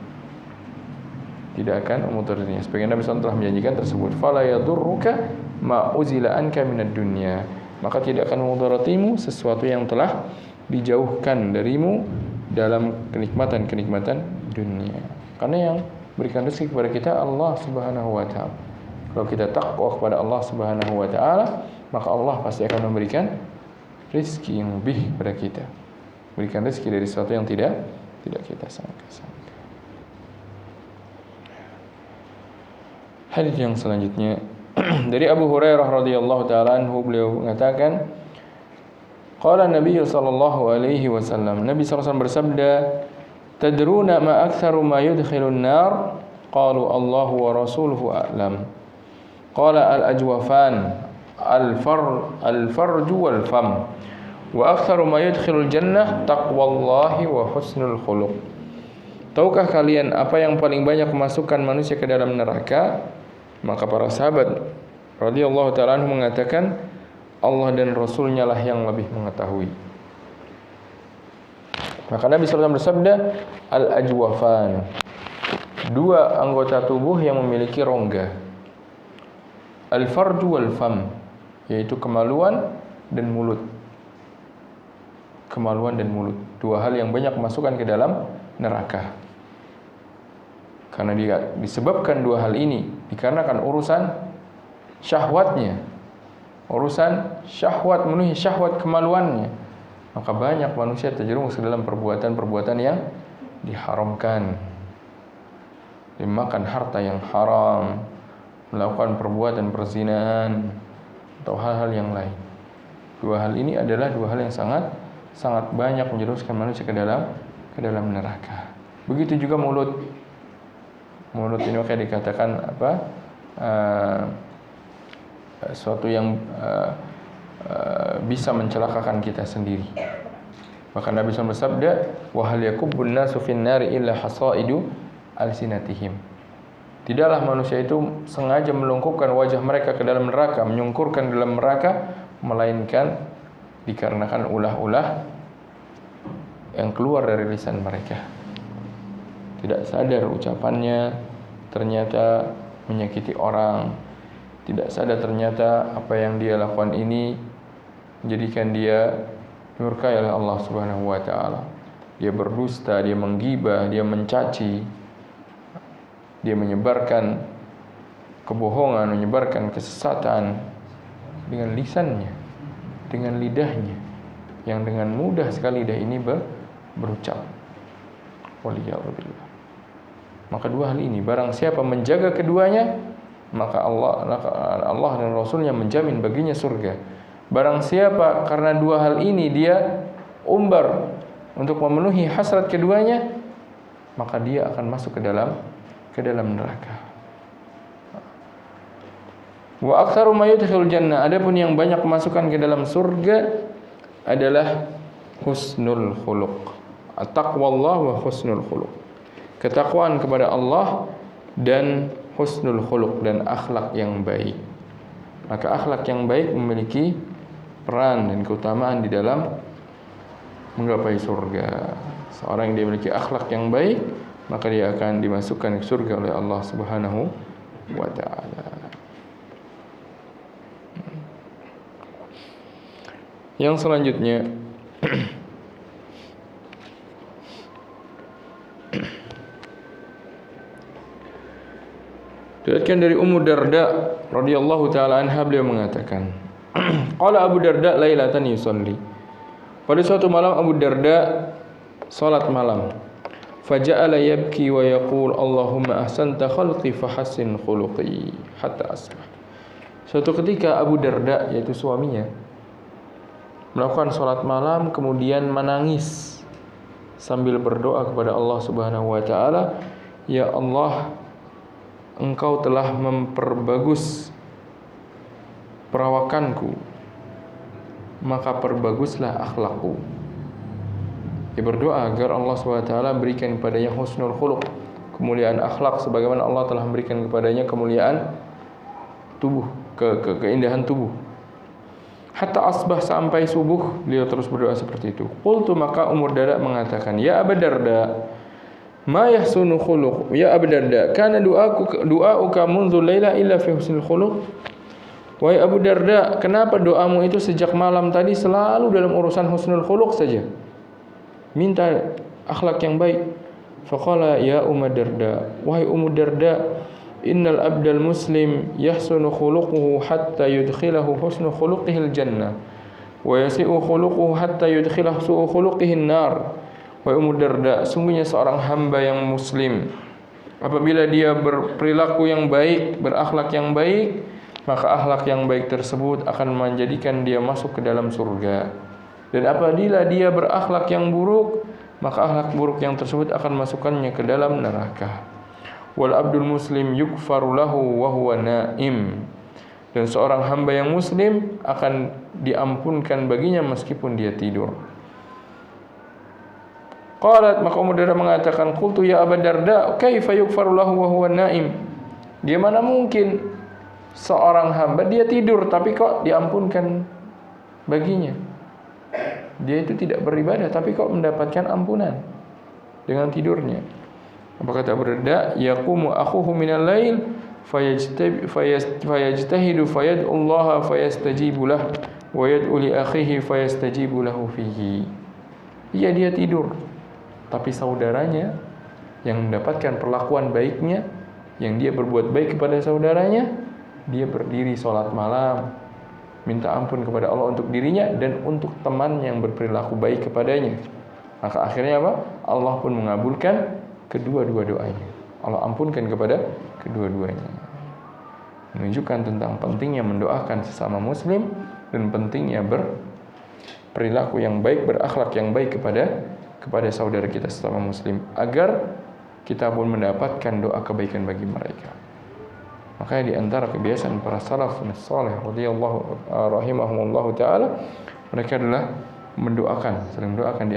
A: Sebagian Nabi SAW telah menjanjikan tersebut. Fala yadurruka ma uzila anka minad dunya. Maka tidak akan memudaratimu sesuatu yang telah dijauhkan darimu dalam kenikmatan dunia. Karena yang berikan rezeki kepada kita Allah Subhanahu wa taala. Kalau kita takwa kepada Allah Subhanahu wa taala, maka Allah pasti akan memberikan rezeki yang lebih kepada kita. Berikan rezeki dari sesuatu yang tidak kita sangka-sangka. Hadis yang selanjutnya dari Abu Hurairah radhiyallahu taala anhu, beliau mengatakan, qala Nabi sallallahu alaihi wasallam, Nabi sallallahu bersabda, tadruna ma aktsaru ma yudkhilun nar? Qalu Allahu wa rasuluhu a'lam. Qala al-ajwafan al-farju wal fam. Wa aktsaru ma yudkhilul jannah taqwallahi wa husnul khuluq. Tahukah kalian apa yang paling banyak memasukkan manusia ke dalam neraka? Maka para sahabat radhiyallahu ta'ala anhum mengatakan, Allah dan Rasulnya lah yang lebih mengetahui. Maka Nabi SAW bersabda, al-ajwafan, dua anggota tubuh yang memiliki rongga, al-farju wal-fam, yaitu kemaluan dan mulut. Kemaluan dan mulut, dua hal yang banyak masukkan ke dalam neraka. Karena disebabkan dua hal ini, dikarenakan urusan syahwatnya, urusan syahwat, memenuhi syahwat kemaluannya, maka banyak manusia terjerumus ke dalam perbuatan-perbuatan yang diharamkan, memakan harta yang haram, melakukan perbuatan perzinahan atau hal-hal yang lain. Dua hal ini adalah dua hal yang sangat banyak menjerumuskan manusia ke dalam neraka. Begitu juga mulut. Mulut ini kayak dikatakan suatu yang bisa mencelakakan kita sendiri. Maka Nabi SAW bersabda, wa hal yakubbun nasu fin nari illa hasaidu alsinatihim. Tidaklah manusia itu sengaja melungkupkan wajah mereka ke dalam neraka, menyungkurkan dalam neraka, melainkan dikarenakan ulah-ulah yang keluar dari lisan mereka. Tidak sadar ucapannya ternyata menyakiti orang. Tidak sadar ternyata apa yang dia lakukan ini menjadikan dia dimurkai oleh Allah Subhanahu wa taala. Dia berdusta, dia menggibah, dia mencaci, dia menyebarkan kebohongan, menyebarkan kesesatan dengan lisannya, dengan lidahnya, yang dengan mudah sekali lidah ini berucap. Waliyahulillah. Maka dua hal ini, barang siapa menjaga keduanya, maka Allah dan Rasulnya menjamin baginya surga. Barang siapa karena dua hal ini dia umbar untuk memenuhi hasrat keduanya, maka dia akan masuk ke dalam neraka. Wa aktsaru ma yudkhilul jannah, adapun yang banyak masukkan ke dalam surga adalah husnul khuluq. At-taqwallah wa husnul khuluq. Ketakwaan kepada Allah dan husnul khuluq, dan akhlak yang baik. Maka akhlak yang baik memiliki peran dan keutamaan di dalam menggapai surga. Seorang yang memiliki akhlak yang baik, maka dia akan dimasukkan ke surga oleh Allah Subhanahu wa taala. Yang selanjutnya diriwayatkan dari Ummu Darda radhiyallahu taala anha, beliau mengatakan, qala Abu Darda lailatan yusalli. Pada suatu malam Abu Darda salat malam. Faja'ala yabki wa yaqul Allahumma ahsanta khalqi fahassin khuluqi hatta asbah. Suatu ketika Abu Darda, yaitu suaminya, melakukan salat malam kemudian menangis sambil berdoa kepada Allah Subhanahu wa taala, ya Allah, Engkau telah memperbagus perawakanku, maka perbaguslah akhlakku. Dia berdoa agar Allah SWT berikan kepadanya husnul khuluq, kemuliaan akhlak, sebagaimana Allah telah memberikan kepadanya kemuliaan tubuh, keindahan tubuh. Hatta asbah, sampai subuh beliau terus berdoa seperti itu. Qultu, maka Ummu Darda mengatakan, ya Abu Darda, ma yahsunu khuluq, ya Abu Darda, kana du'auka mundzul laila illa fi husnil khuluq. Wahai Abu Darda, kenapa doamu itu sejak malam tadi selalu dalam urusan husnul khuluq saja? Minta akhlak yang baik. Faqala ya Ummu Darda, wahai Ummu Darda, innal abdal muslim yahsunu khuluquhu hatta yudkhilahu husnu khuluqihil jannah wa yasi'u khuluquhu hatta yudkhilahu su'u khuluqihil nar. Wahai Ummu Darda, sungguhnya seorang hamba yang muslim, apabila dia berperilaku yang baik, berakhlak yang baik, maka akhlak yang baik tersebut akan menjadikan dia masuk ke dalam surga. Dan apabila dia berakhlak yang buruk, maka akhlak buruk yang tersebut akan masukkannya ke dalam neraka. Wal abdul muslim yukfaru lahu wa huwa naim. Dan seorang hamba yang muslim akan diampunkan baginya meskipun dia tidur. Qalat, maka Ummu Darda mengatakan, qultu ya Abu Darda, kaifa yukfaru lahu wa huwa naim? Dia mana mungkin seorang hamba dia tidur tapi kok diampunkan baginya. Dia itu tidak beribadah tapi kok mendapatkan ampunan dengan tidurnya. Apa kata berda, yaqumu akhuhu minal lail fayajtahidu fayad'ullaha fayastajibu lah wa yad'u li akhihi fayastajibu lahu fihi. Iya, dia tidur, tapi saudaranya yang mendapatkan perlakuan baiknya, yang dia berbuat baik kepada saudaranya, dia berdiri sholat malam, minta ampun kepada Allah untuk dirinya dan untuk teman yang berperilaku baik kepadanya. Maka akhirnya apa? Allah pun mengabulkan kedua-dua doanya. Allah ampunkan kepada kedua-duanya. Menunjukkan tentang pentingnya mendoakan sesama muslim dan pentingnya berperilaku yang baik, berakhlak yang baik kepada saudara kita sesama muslim, agar kita pun mendapatkan doa kebaikan bagi mereka. Makanya di antara kebiasaan para salafun salih radhiyallahu rahimahumullah taala, mereka adalah sering mendoakan di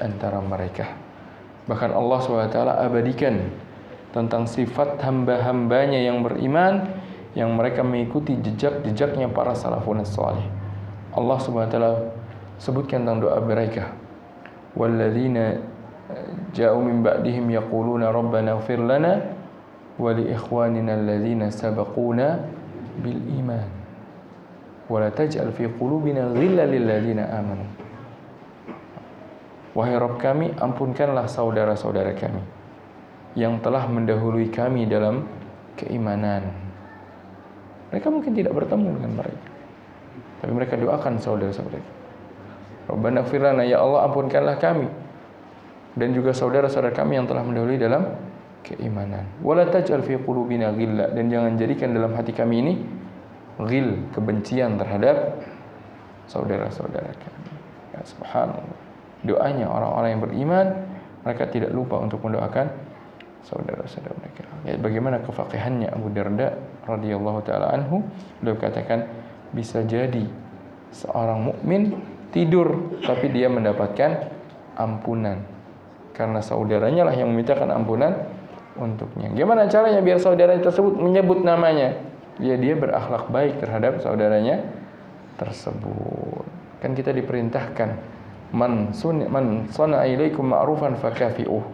A: antara mereka. Bahkan Allah SWT abadikan tentang sifat hamba-hambanya yang beriman, yang mereka mengikuti jejak-jejaknya para salafun salih. Allah SWT sebutkan tentang doa mereka, walladzina ja'u min ba'dihim yaquluna rabbana ighfir lana wa li ikhwanina alladzina sabaquna bil iman wa la taj'al fi qulubina ghillan lil ladzina amanu. Wahai Rabb kami, ampunkanlah saudara-saudara kami yang telah mendahului kami dalam keimanan. Mereka mungkin tidak bertemu dengan mereka, tapi mereka doakan saudara-saudara. Rabbana ighfir lana, ya Allah ampunkanlah kami dan juga saudara-saudara kami yang telah mendahului dalam keimanan. Wala taj'al fi qulubina ghilla, dan jangan jadikan dalam hati kami ini ghil, kebencian terhadap saudara-saudara kami. Ya subhanallah. Doanya orang-orang yang beriman, mereka tidak lupa untuk mendoakan saudara-saudara mereka. Ya, bagaimana kefaqihannya Abu Darda radhiyallahu taala anhu, beliau katakan bisa jadi seorang mukmin tidur tapi dia mendapatkan ampunan karena saudaranya lah yang memintakan ampunan untuknya. Gimana caranya biar saudara tersebut menyebut namanya? Ya, dia berakhlak baik terhadap saudaranya tersebut. Kan kita diperintahkan man sana'a ilaikum ma'rufan fakafi'uh.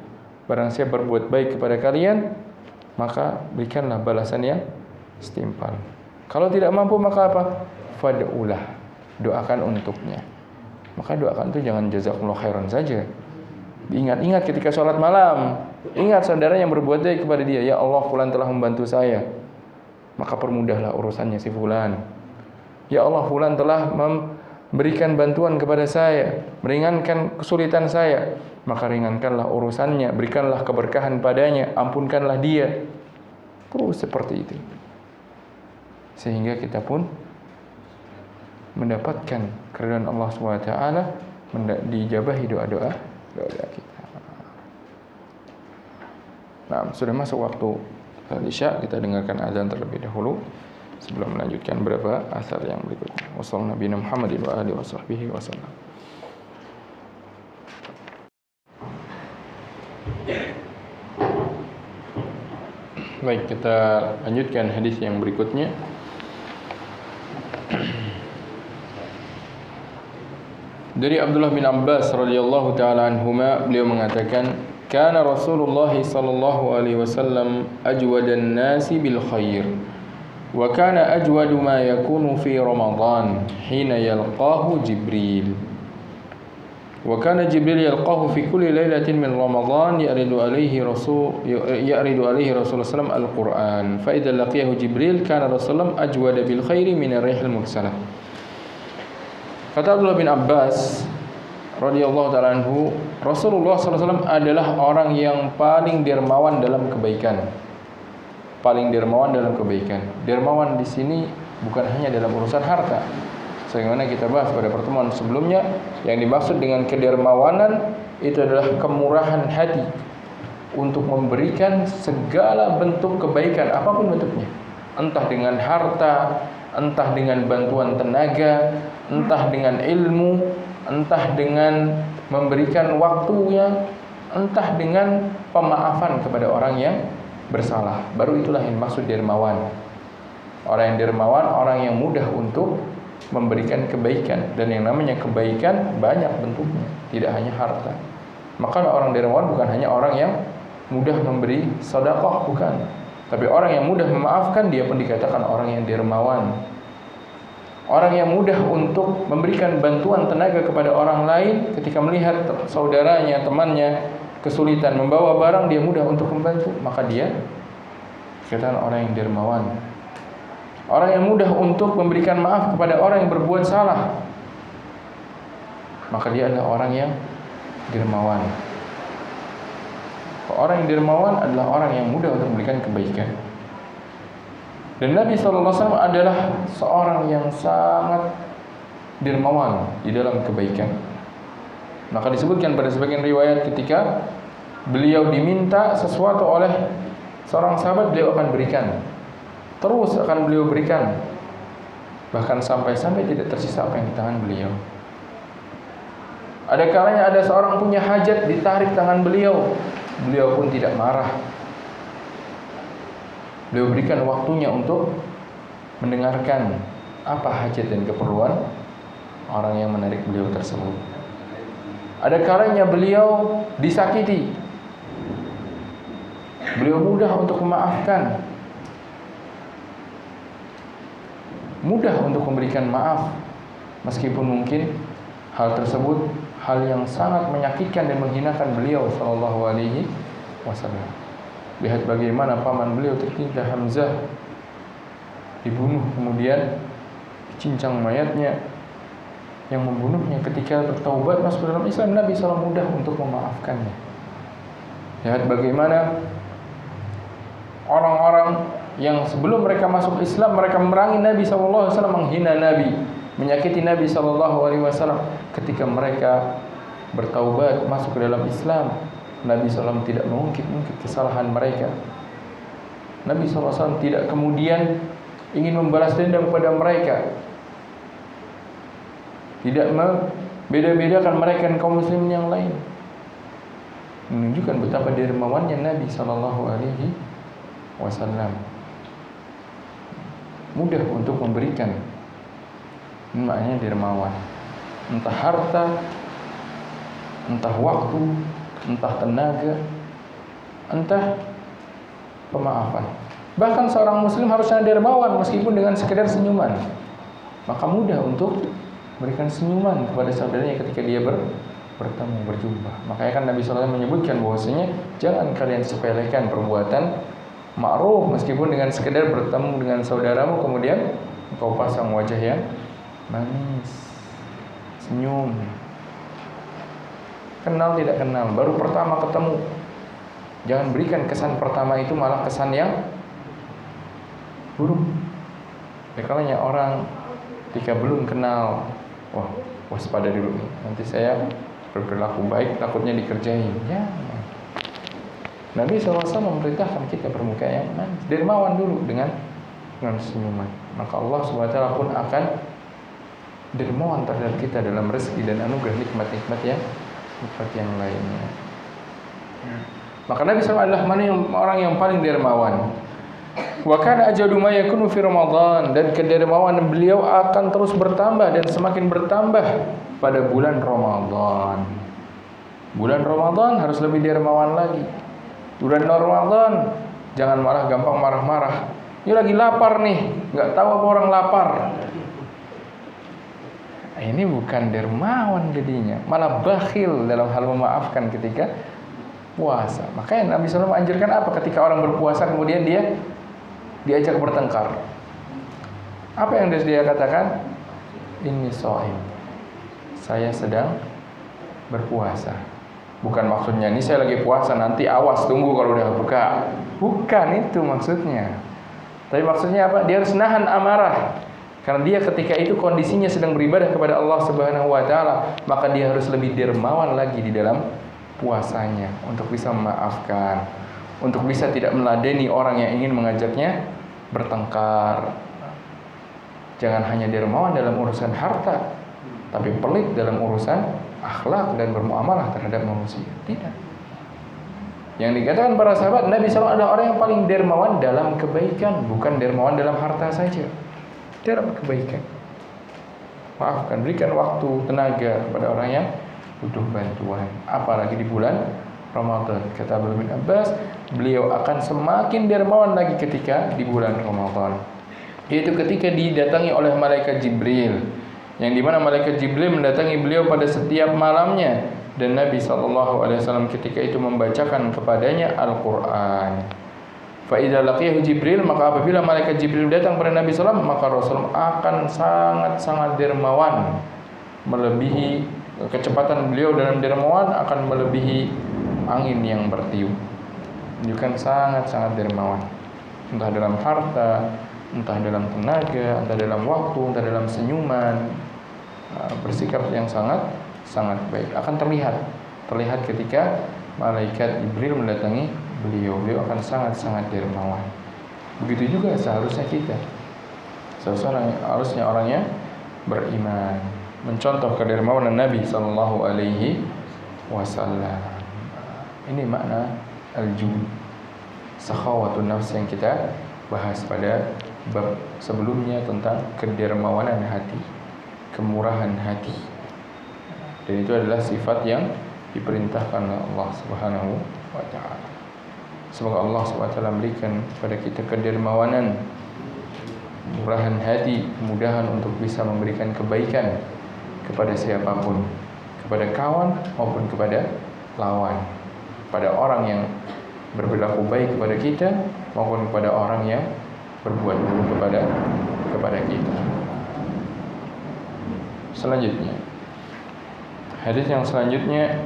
A: Barang siapa berbuat baik kepada kalian, maka berikanlah balasan yang setimpal. Kalau tidak mampu maka apa? Fad'ulah, doakan untuknya. Maka doakan itu jangan jazakumullah khairan saja. Ingat-ingat ketika sholat malam, ingat saudara yang berbuat baik kepada dia. Ya Allah, fulan telah membantu saya, maka permudahlah urusannya si fulan. Ya Allah, fulan telah memberikan bantuan kepada saya, meringankan kesulitan saya, maka ringankanlah urusannya, berikanlah keberkahan padanya, ampunkanlah dia. Terus seperti itu, sehingga kita pun mendapatkan keridhaan Allah SWT, dijabahi doa-doa kita. Nah, sudah masuk waktu Isya, kita dengarkan azan terlebih dahulu sebelum melanjutkan beberapa asar yang berikutnya. Wassalamualaikum warahmatullahi wabarakatuh. Baik, kita lanjutkan hadis yang berikutnya. Dari Abdullah bin Abbas radhiyallahu taala anhuma, beliau mengatakan, kana Rasulullah sallallahu alaihi wasallam ajwadan nasi bil khair. Wa kana ajwadu ma yakunu fi Ramadan hina yalqahu Jibril. Wa kana Jibril yalqahu fi kulli lailatin min Ramadan ya'ridu alaihi Rasulullah sallam al-Qur'an. Fa idza laqiyahu Jibril kana Rasulullah ajwada bil khairi min ar-rihil mursalah. Kata Abdullah bin Abbas radhiyallahu ta'ala anhu, Rasulullah SAW adalah orang yang paling dermawan dalam kebaikan. Paling dermawan dalam kebaikan. Dermawan di sini bukan hanya dalam urusan harta. Sebagaimana kita bahas pada pertemuan sebelumnya, yang dimaksud dengan kedermawanan itu adalah kemurahan hati untuk memberikan segala bentuk kebaikan apapun bentuknya. Entah dengan harta, entah dengan bantuan tenaga, entah dengan ilmu, entah dengan memberikan waktunya, entah dengan pemaafan kepada orang yang bersalah. Baru itulah yang maksud dermawan. Orang yang dermawan, orang yang mudah untuk memberikan kebaikan. Dan yang namanya kebaikan banyak bentuknya, tidak hanya harta. Maka orang dermawan bukan hanya orang yang mudah memberi sedekah, bukan. Tapi orang yang mudah memaafkan, dia pun dikatakan orang yang dermawan. Orang yang mudah untuk memberikan bantuan tenaga kepada orang lain ketika melihat saudaranya, temannya kesulitan membawa barang, dia mudah untuk membantu, maka dia dikatakan orang yang dermawan. Orang yang mudah untuk memberikan maaf kepada orang yang berbuat salah, maka dia adalah orang yang dermawan. Orang yang dermawan adalah orang yang mudah untuk memberikan kebaikan. Dan Nabi SAW adalah seorang yang sangat dermawan di dalam kebaikan. Maka disebutkan pada sebagian riwayat ketika beliau diminta sesuatu oleh seorang sahabat, beliau akan berikan. Terus akan beliau berikan. Bahkan sampai-sampai tidak tersisa apa yang di tangan beliau. Ada kalanya ada seorang punya hajat, ditarik tangan beliau, beliau pun tidak marah. Beliau berikan waktunya untuk mendengarkan apa hajat dan keperluan orang yang menarik beliau tersebut. Ada kalanya beliau disakiti, beliau mudah untuk memaafkan, mudah untuk memberikan maaf, meskipun mungkin hal tersebut hal yang sangat menyakitkan dan menghinakan beliau sallallahu alaihi wasallam. Lihat bagaimana paman beliau tercinta Hamzah dibunuh, kemudian dicincang mayatnya. Yang membunuhnya ketika bertaubat masuk dalam Islam, Nabi SAW mudah untuk memaafkannya. Lihat bagaimana orang-orang yang sebelum mereka masuk Islam, mereka memerangi Nabi SAW, menghina Nabi, menyakiti Nabi SAW. Ketika mereka bertaubat masuk ke dalam Islam, Nabi SAW tidak mengungkit-ungkit kesalahan mereka. Nabi SAW tidak kemudian ingin membalas dendam kepada mereka, tidak membeda-bedakan mereka dan kaum muslimin yang lain. Menunjukkan betapa dermawannya Nabi SAW. Mudah untuk memberikan, maknanya dermawan. Entah harta, entah waktu, entah tenaga, entah pemaafan. Bahkan seorang muslim harusnya dermawan meskipun dengan sekedar senyuman. Maka mudah untuk berikan senyuman kepada saudaranya ketika dia bertemu, berjumpa. Makanya kan Nabi SAW menyebutkan bahwasanya jangan kalian sepelekan perbuatan ma'ruf, meskipun dengan sekedar bertemu dengan saudaramu kemudian engkau pasang wajah yang manis, senyum. Kenal tidak kenal, baru pertama ketemu, jangan berikan kesan pertama itu malah kesan yang buruk. Kalanya orang ketika belum kenal, wah, waspada dulu, nanti saya berperilaku baik takutnya dikerjain. Ya, Nabi SAW memerintahkan kita bermuka yang manis, dermawan dulu dengan senyuman. Maka Allah SWT pun akan dermawan terhadap kita dalam rezeki dan anugerah nikmat-nikmat yang lainnya. Maka Nabi SAW adalah orang yang paling dermawan. Wa kana ajadu ma yakunu fi Ramadan, dan kedermawanan beliau akan terus bertambah dan semakin bertambah pada bulan Ramadan. Bulan Ramadan harus lebih dermawan lagi. Bulan Ramadan jangan malah gampang marah-marah. Ini lagi lapar nih, nggak tahu apa orang lapar. Ini bukan dermawan jadinya, malah bakhil dalam hal memaafkan ketika puasa. Makanya Nabi SAW menganjurkan apa ketika orang berpuasa kemudian dia diajak bertengkar. Apa yang dia katakan? Inni shaim, saya sedang berpuasa. Bukan maksudnya ini saya lagi puasa, nanti awas tunggu kalau udah buka. Bukan itu maksudnya. Tapi maksudnya apa? Dia harus nahan amarah. Karena dia ketika itu kondisinya sedang beribadah kepada Allah Subhanahu wa taala, maka dia harus lebih dermawan lagi di dalam puasanya untuk bisa memaafkan, untuk bisa tidak meladeni orang yang ingin mengajaknya bertengkar. Jangan hanya dermawan dalam urusan harta, tapi pelit dalam urusan akhlak dan bermuamalah terhadap manusia. Tidak. Yang dikatakan para sahabat, Nabi SAW adalah orang yang paling dermawan dalam kebaikan, bukan dermawan dalam harta saja, dalam kebaikan. Maafkan, berikan waktu, tenaga kepada orang yang butuh bantuan. Apalagi di bulan Ramadan. Kata Abdullah bin Abbas, beliau akan semakin dermawan lagi ketika di bulan Ramadan, yaitu ketika didatangi oleh malaikat Jibril, yang dimana malaikat Jibril mendatangi beliau pada setiap malamnya, dan Nabi SAW ketika itu membacakan kepadanya Al-Quran. Fa idza laqiyahu Jibril, maka apabila malaikat Jibril datang pada Nabi SAW, maka Rasul akan sangat-sangat dermawan, melebihi kecepatan beliau dalam dermawan akan melebihi angin yang bertiup. Menunjukkan sangat-sangat dermawan, entah dalam harta, entah dalam tenaga, entah dalam waktu, entah dalam senyuman. Bersikap yang sangat baik. Akan terlihat ketika malaikat Jibril mendatangi beliau akan sangat dermawan. Begitu juga seharusnya kita. Harusnya orangnya beriman, mencontoh kedermawanan Nabi sallallahu alaihi wasallam. Ini makna al-jud, sakhawatun nafs yang kita bahas pada bab sebelumnya tentang kedermawanan hati, kemurahan hati. Dan itu adalah sifat yang diperintahkan oleh Allah Subhanahu wa taala. Semoga Allah Subhanahu wa taala berikan kepada kita kedermawanan, murahan hati, kemudahan untuk bisa memberikan kebaikan kepada siapapun, kepada kawan maupun kepada lawan, pada orang yang berperilaku baik kepada kita maupun kepada orang yang berbuat buruk kepada kita. Selanjutnya, hadis yang selanjutnya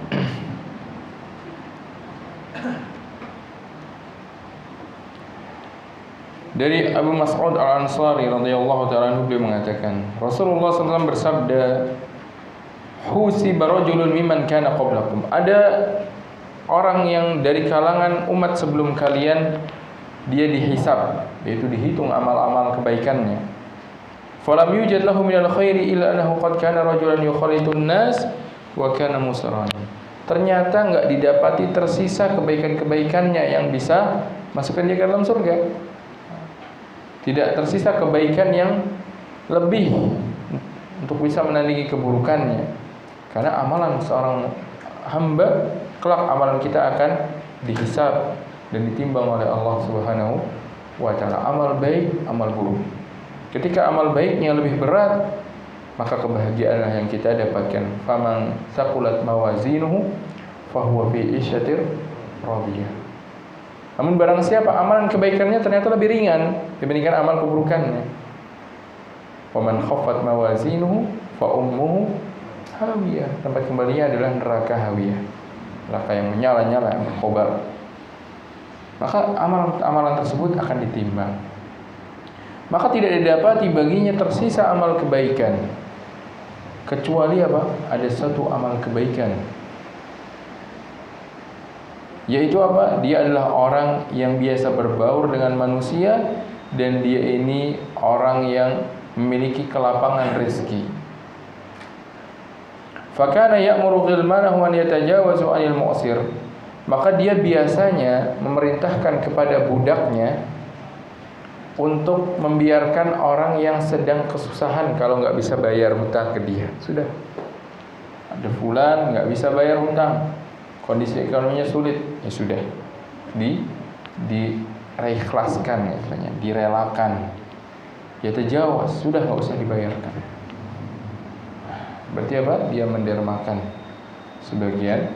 A: dari Abu Mas'ud Al-Ansari radhiyallahu ta'ala anhu, beliau mengatakan, Rasulullah SAW bersabda, "Husiba rajulun mimman kana qablakum." Ada orang yang dari kalangan umat sebelum kalian, dia dihisab, yaitu dihitung amal-amal kebaikannya. Falam yujad lahu minal khairi illa annahu qad kana rajulan yukhalitun nas wa kana musran. Ternyata enggak didapati tersisa kebaikan-kebaikannya yang bisa masukkan dia ke dalam surga. Tidak tersisa kebaikan yang lebih untuk bisa menandingi keburukannya. Karena amalan seorang hamba, kelak amalan kita akan dihisab dan ditimbang oleh Allah Subhanahu wa taala. Amal baik, amal buruk. Ketika amal baiknya lebih berat, maka kebahagiaanlah yang kita dapatkan. Faman thaqulat mawazinuhu fahuwa fi 'isyatir radiyah. Namun barang siapa amalan kebaikannya ternyata lebih ringan dibandingkan amal keburukannya. Waman khaffat mawazinuhu fa ummuhu hawiyah. Tempat kembalinya adalah neraka hawiyah, neraka yang menyala-nyala, yang berkobar. Maka amalan tersebut akan ditimbang. Maka tidak didapati baginya tersisa amal kebaikan, kecuali apa? Ada satu amal kebaikan, yaitu apa? Dia adalah orang yang biasa berbaur dengan manusia, dan dia ini orang yang memiliki kelapangan rezeki. Fakana ya'muru ghilmanahu an yatajawazu 'anil mu'sir. Maka dia biasanya memerintahkan kepada budaknya untuk membiarkan orang yang sedang kesusahan kalau nggak bisa bayar hutang ke dia. Sudah, ada fulan nggak bisa bayar hutang, kondisi ekonominya sulit, ya sudah, diikhlaskan, istilahnya, direlakan, ya terjawaz, sudah nggak usah dibayarkan. Berarti apa? Dia mendermakan sebagian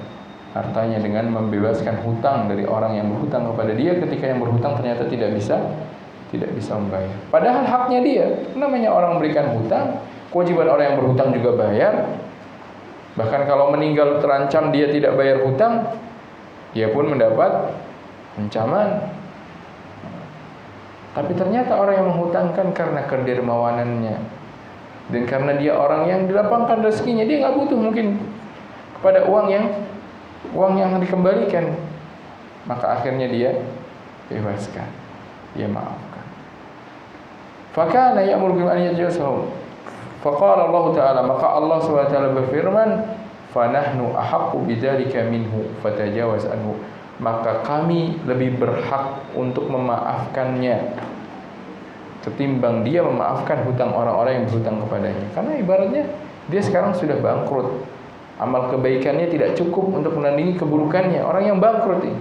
A: hartanya dengan membebaskan hutang dari orang yang berhutang kepada dia ketika yang berhutang ternyata tidak bisa membayar. Padahal haknya dia, namanya orang memberikan hutang, kewajiban orang yang berhutang juga bayar. Bahkan kalau meninggal terancam dia tidak bayar hutang, dia pun mendapat ancaman. Tapi ternyata orang yang menghutangkan karena kedermawanannya dan karena dia orang yang dilapangkan rezekinya, dia nggak butuh mungkin kepada uang yang dikembalikan, maka akhirnya dia bebaskan, dia maafkan. Fakana ya'muru bil an yajzahu. Faqala Allah Ta'ala, maka Allah SWT berfirman, fanahnu ahaqqu bidzalika minhu fatajawaz anhu. maka kami lebih berhak untuk memaafkannya ketimbang dia memaafkan hutang orang-orang yang berhutang kepadanya. Karena ibaratnya dia sekarang sudah bangkrut, amal kebaikannya tidak cukup untuk menandingi keburukannya. Orang yang bangkrut ini,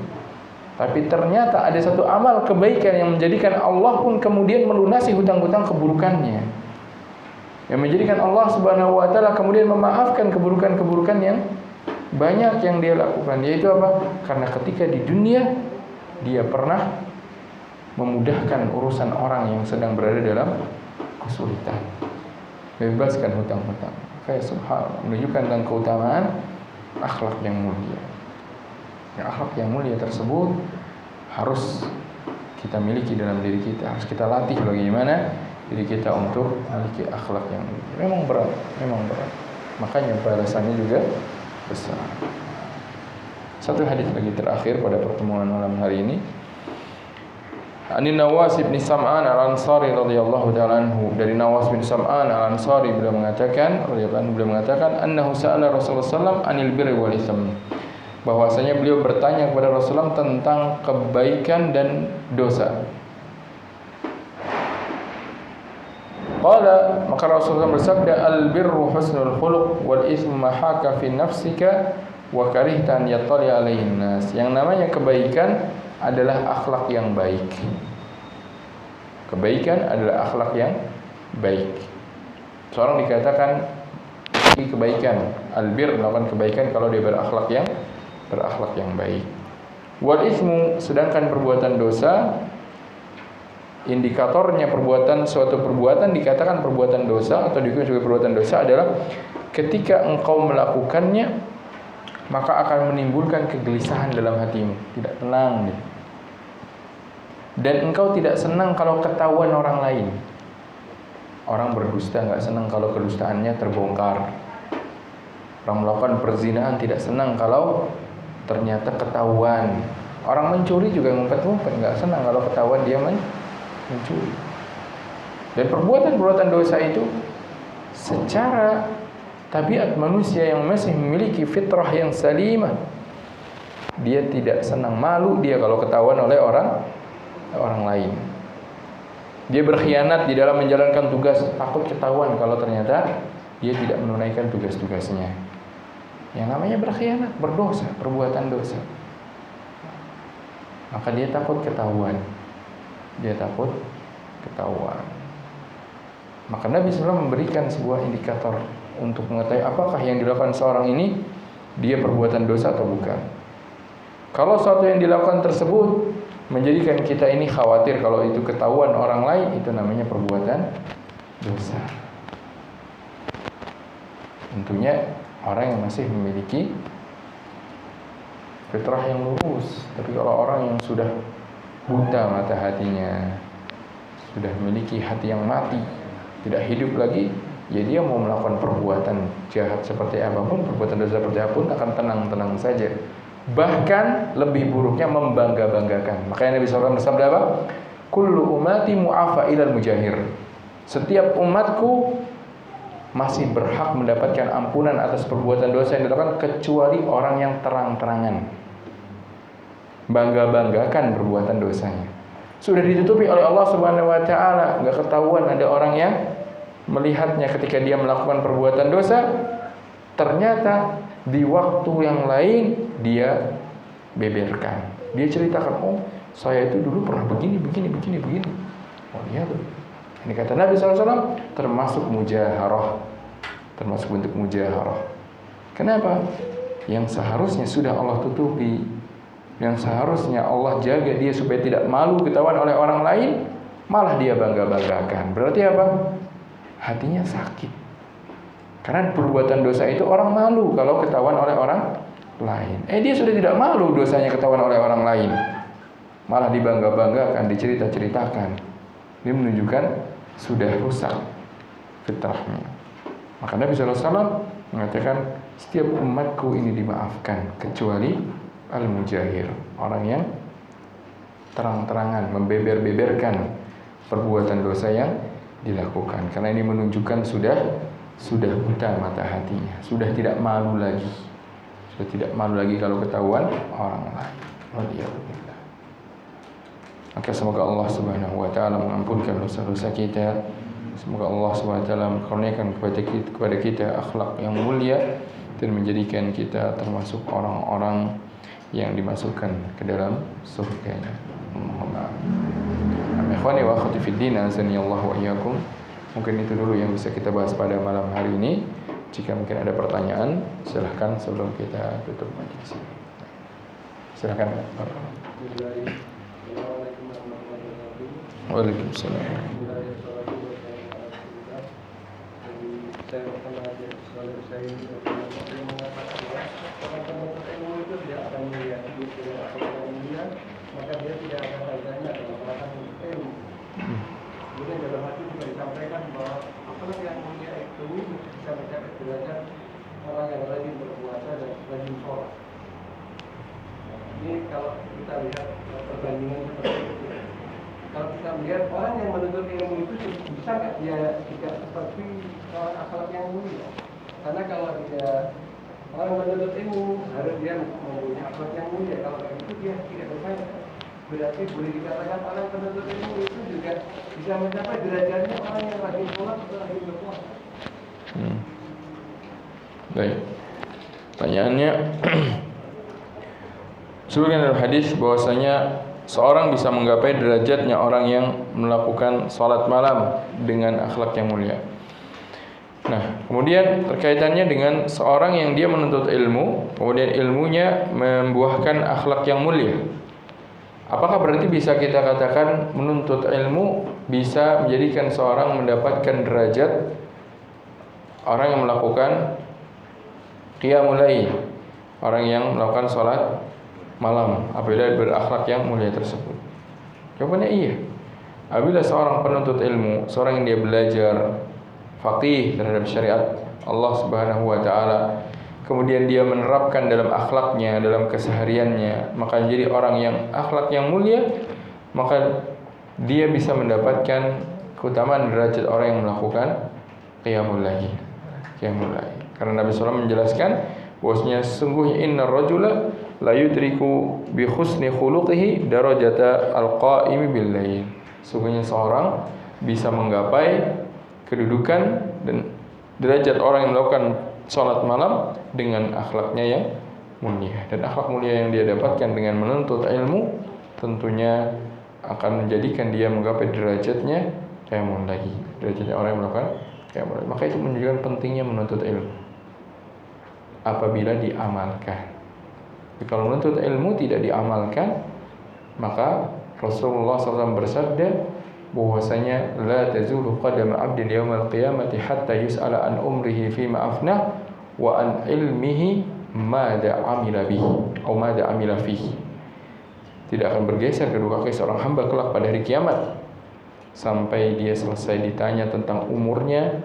A: tapi ternyata ada satu amal kebaikan yang menjadikan Allah pun kemudian melunasi hutang-hutang keburukannya, yang menjadikan Allah Subhanahu wa Ta'ala kemudian memaafkan keburukan-keburukan yang banyak yang dia lakukan. Yaitu apa? Karena ketika di dunia dia pernah memudahkan urusan orang yang sedang berada dalam kesulitan, bebaskan hutang-hutang. Kayak subhanallah, menunjukkan tentang keutamaan akhlak yang mulia. Akhlak yang mulia tersebut harus kita miliki dalam diri kita, harus kita latih bagaimana diri kita untuk memiliki akhlak yang mulia. Memang berat. Makanya balasannya juga besar. Satu hadis lagi terakhir pada pertemuan malam hari ini. Ani Nawas bin Sam'an Al-Ansari radhiyallahu ta'ala anhu, dari Nawas bin Sam'an Al-Ansari beliau mengatakan annahu sa'ala Rasulullah sallallahu anil birri wal itsm, bahwasanya beliau bertanya kepada Rasulullah tentang kebaikan dan dosa. Qala, maka Rasulullah bersabda, al-birru husnul khuluq wal itsmu ma haka fi nafsika wa karihta an yattali alaihin nas. Yang namanya kebaikan adalah akhlak yang baik. Kebaikan adalah akhlak yang baik. Seorang dikatakan kebaikan, albir, melakukan kebaikan kalau dia berakhlak yang baik. Wal ismu, sedangkan perbuatan dosa, indikatornya suatu perbuatan dikatakan perbuatan dosa atau dihukum sebagai perbuatan dosa adalah ketika engkau melakukannya maka akan menimbulkan kegelisahan dalam hatimu, tidak tenang. Dan engkau tidak senang kalau ketahuan orang lain. Orang berdusta nggak senang kalau kedustaannya terbongkar. Orang melakukan perzinahan tidak senang kalau ternyata ketahuan. Orang mencuri juga ngumpet-ngumpet, nggak senang kalau ketahuan dia mencuri. Dan perbuatan-perbuatan dosa itu secara tabiat manusia yang masih memiliki fitrah yang salimah, dia tidak senang, malu dia kalau ketahuan oleh orang lain. Dia berkhianat di dalam menjalankan tugas, takut ketahuan kalau ternyata dia tidak menunaikan tugas-tugasnya. Yang namanya berkhianat, berdosa, perbuatan dosa. Maka dia takut ketahuan. Maka Nabi SAW memberikan sebuah indikator untuk mengetahui apakah yang dilakukan seorang ini dia perbuatan dosa atau bukan. Kalau sesuatu yang dilakukan tersebut menjadikan kita ini khawatir kalau itu ketahuan orang lain, itu namanya perbuatan dosa. Tentunya orang yang masih memiliki fitrah yang lurus. Tapi kalau orang yang sudah buta mata hatinya, sudah memiliki hati yang mati, tidak hidup lagi, ya dia mau melakukan perbuatan jahat seperti apapun, perbuatan dosa seperti apapun akan tenang-tenang saja. Bahkan lebih buruknya membangga-banggakan. Makanya Nabi SAW bersabda apa? Kullu umati mu'afa ilal mujahir. Setiap umatku masih berhak mendapatkan ampunan atas perbuatan dosa yang dilakukan kecuali orang yang terang-terangan bangga-banggakan perbuatan dosanya. Sudah ditutupi oleh Allah Subhanahu wa Ta'ala, enggak ketahuan ada orang yang melihatnya ketika dia melakukan perbuatan dosa. Ternyata di waktu yang lain dia beberkan, dia ceritakan, oh saya itu dulu pernah begini. Oh iya tuh. Ini kata Nabi SAW termasuk mujaharah, termasuk bentuk mujaharah. Kenapa? Yang seharusnya sudah Allah tutupi, yang seharusnya Allah jaga dia supaya tidak malu ketahuan oleh orang lain, malah dia bangga-banggakan. Berarti apa? Hatinya sakit. Karena perbuatan dosa itu orang malu kalau ketahuan oleh orang lain. Dia sudah tidak malu dosanya ketahuan oleh orang lain, malah dibangga-banggakan, dicerita-ceritakan. Ini menunjukkan sudah rusak fitrahnya. Maka Nabi SAW mengatakan setiap umatku ini dimaafkan kecuali al-mujahir, orang yang terang-terangan membeber-beberkan perbuatan dosa yang dilakukan. Karena ini menunjukkan sudah buta mata hatinya, sudah tidak malu lagi kalau ketahuan orang lain. Waliyadzubillah. Maka semoga Allah Subhanahu wa taala mengampunkan dosa-dosa kita. Semoga Allah Subhanahu wa taala menkurniakan kepada kita akhlak yang mulia dan menjadikan kita termasuk orang-orang yang dimasukkan ke dalam surga-Nya. Allahumma amin. Ikhwani wa akhwati fid din, azani Allah wa iyyakum. Mungkin itu dulu yang bisa kita bahas pada malam hari ini. Jika mungkin ada pertanyaan, silahkan sebelum kita tutup majelis ini. Silahkan. Waalaikumsalam. Saya akan mengajak saudara saya ini mengatakan orang-orang ilmu itu tidak akan melihat hidup dengan apa yang maka dia tidak akan tanya dalam melakukan ilmu. Kemudian dalam hati juga disampaikan bahwa apalagi yang mulia itu bisa mencapai derajat orang yang rajin berpuasa dan rajin sholat. Ini kalau kita lihat perbandingan seperti itu. Kalau kita melihat orang yang menuntut ilmu itu bisa nggak dia tidak seperti orang akhlak yang mulia? Karena kalau dia orang menuntut ilmu harus dia mempunyai akhlak yang mulia. Kalau kayak itu dia tidak berfaedah. Berarti boleh dikatakan orang penuntut ilmu itu juga bisa mencapai derajatnya orang yang rajin sholat atau rajin berpuasa. Baik. Pertanyaannya, sebutkan dalam hadis bahwasanya seorang bisa menggapai derajatnya orang yang melakukan salat malam dengan akhlak yang mulia. Nah, kemudian terkaitannya dengan seorang yang dia menuntut ilmu, kemudian ilmunya membuahkan akhlak yang mulia. Apakah berarti bisa kita katakan menuntut ilmu bisa menjadikan seorang mendapatkan derajat orang yang melakukan qiyamul lail, orang yang melakukan salat malam apabila berakhlak yang mulia tersebut? Jawabannya iya. Apabila seorang penuntut ilmu, seorang yang dia belajar faqih terhadap syariat Allah Subhanahu wa taala, kemudian dia menerapkan dalam akhlaknya, dalam kesehariannya, maka menjadi orang yang akhlak yang mulia, maka dia bisa mendapatkan keutamaan derajat orang yang melakukan qiyamul lail. Karena Nabi SAW menjelaskan bahwasanya sesungguhnya innar rajula la yudriku bi husni khuluqihi darajata al-qa'imi bil lail. Sesungguhnya seorang bisa menggapai kedudukan dan derajat orang yang melakukan salat malam dengan akhlaknya yang mulia. Dan akhlak mulia yang dia dapatkan dengan menuntut ilmu tentunya akan menjadikan dia menggapai derajatnya qiyamul lail, derajatnya orang yang melakukan qiyamul lail. Maka itu menunjukkan pentingnya menuntut ilmu apabila diamalkan. Tapi kalau menuntut ilmu tidak diamalkan, maka Rasulullah SAW bersabda bahwasanya la tazulu qadama 'abdin yaumal qiyamati hatta yus'ala an umrihi fima afnah wa an ilmihi madza amila bihi atau madza amila fihi. Tidak akan bergeser kedua kaki seorang hamba kelak pada hari kiamat sampai dia selesai ditanya tentang umurnya,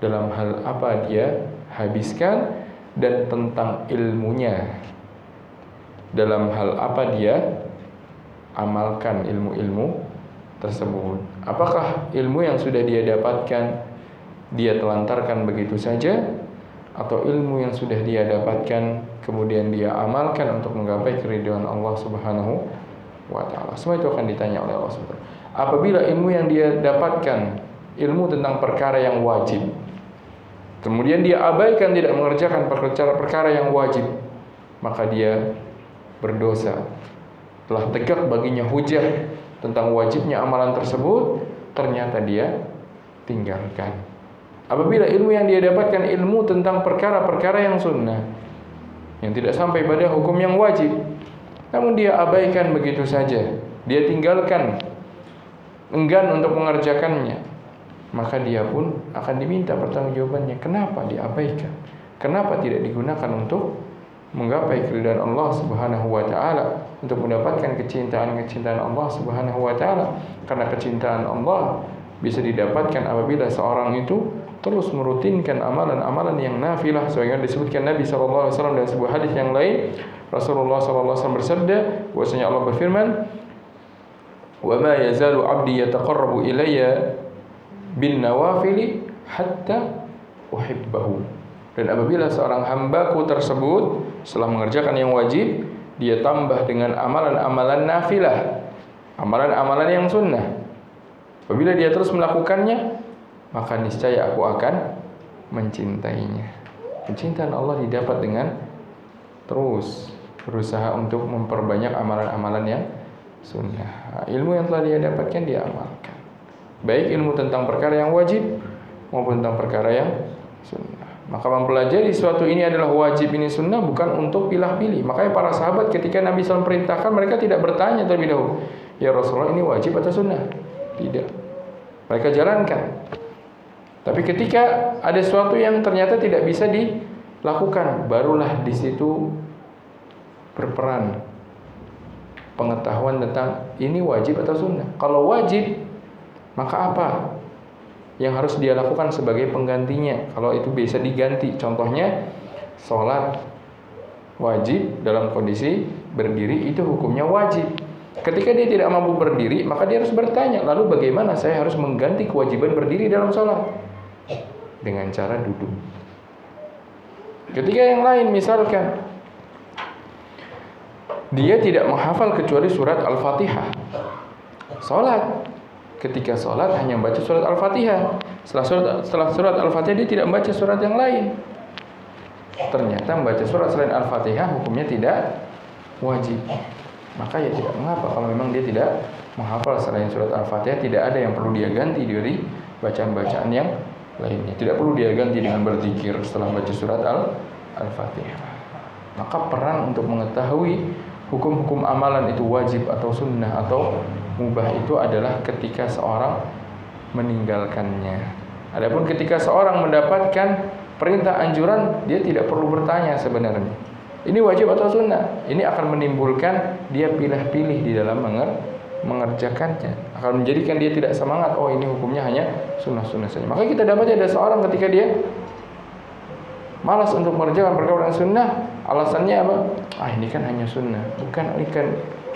A: dalam hal apa dia habiskan, dan tentang ilmunya, dalam hal apa dia amalkan ilmu-ilmu tersebut. Apakah ilmu yang sudah dia dapatkan dia telantarkan begitu saja, atau ilmu yang sudah dia dapatkan kemudian dia amalkan untuk menggapai keridhaan Allah Subhanahu wa taala. Semua itu akan ditanya oleh Allah Subhanahu wa taala. Apabila ilmu yang dia dapatkan ilmu tentang perkara yang wajib, kemudian dia abaikan tidak mengerjakan perkara yang wajib, maka dia berdosa. Telah tegak baginya hujah tentang wajibnya amalan tersebut, ternyata dia tinggalkan. Apabila ilmu yang dia dapatkan ilmu tentang perkara-perkara yang sunnah, yang tidak sampai pada hukum yang wajib, namun dia abaikan begitu saja, dia tinggalkan, enggan untuk mengerjakannya, maka dia pun akan diminta pertanggungjawabannya. Kenapa diabaikan? Kenapa tidak digunakan untuk menggapai keridhaan Allah Subhanahu wa taala, untuk mendapatkan kecintaan Allah Subhanahu wa taala? Karena kecintaan Allah bisa didapatkan apabila seorang itu terus merutinkan amalan-amalan yang nafilah, sebagaimana disebutkan Nabi sallallahu alaihi wasallam dalam sebuah hadis yang lain. Rasulullah sallallahu alaihi wasallam bersabda, bahwasanya Allah berfirman, "Wa ma yazalu 'abdi yataqarrabu ilayya bin nawafili hatta uhibbahu." Dan apabila seorang hambaku tersebut setelah mengerjakan yang wajib, dia tambah dengan amalan-amalan nafilah, amalan-amalan yang sunnah. Apabila dia terus melakukannya, maka niscaya aku akan mencintainya. Kecintaan Allah didapat dengan terus berusaha untuk memperbanyak amalan-amalan yang sunnah. Ilmu yang telah dia dapatkan dia amalkan, baik ilmu tentang perkara yang wajib maupun tentang perkara yang sunnah. Maka mempelajari sesuatu ini adalah wajib, ini sunnah, bukan untuk pilih-pilih. Makanya para sahabat ketika Nabi SAW perintahkan, mereka tidak bertanya terlebih dahulu, ya Rasulullah ini wajib atau sunnah? Tidak, mereka jalankan. Tapi ketika ada sesuatu yang ternyata tidak bisa dilakukan, barulah di situ berperan pengetahuan tentang ini wajib atau sunnah. Kalau wajib, maka apa yang harus dia lakukan sebagai penggantinya? Kalau itu bisa diganti, contohnya sholat wajib dalam kondisi berdiri, itu hukumnya wajib. Ketika dia tidak mampu berdiri, maka dia harus bertanya, lalu bagaimana saya harus mengganti kewajiban berdiri dalam sholat? Dengan cara duduk. Ketika yang lain, misalkan dia tidak menghafal kecuali surat Al-Fatihah, sholat, ketika sholat hanya membaca surat Al-Fatihah. Setelah surat Al-Fatihah dia tidak membaca surat yang lain. Ternyata membaca surat selain Al-Fatihah hukumnya tidak wajib. Maka ya tidak mengapa kalau memang dia tidak menghafal selain surat Al-Fatihah, tidak ada yang perlu dia ganti dari bacaan-bacaan yang lainnya. Tidak perlu dia ganti dengan berzikir setelah baca surat Al-Fatihah. Maka peran untuk mengetahui hukum-hukum amalan itu wajib atau sunnah atau mubah itu adalah ketika seorang meninggalkannya. Adapun ketika seorang mendapatkan perintah anjuran, dia tidak perlu bertanya sebenarnya, ini wajib atau sunnah. Ini akan menimbulkan dia pilih-pilih di dalam mengerjakannya, akan menjadikan dia tidak semangat. Oh, ini hukumnya hanya sunnah-sunnah saja. Maka kita dapatnya ada seorang ketika dia malas untuk mengerjakan perkara yang sunnah, alasannya apa? Ini kan hanya sunnah. Bukan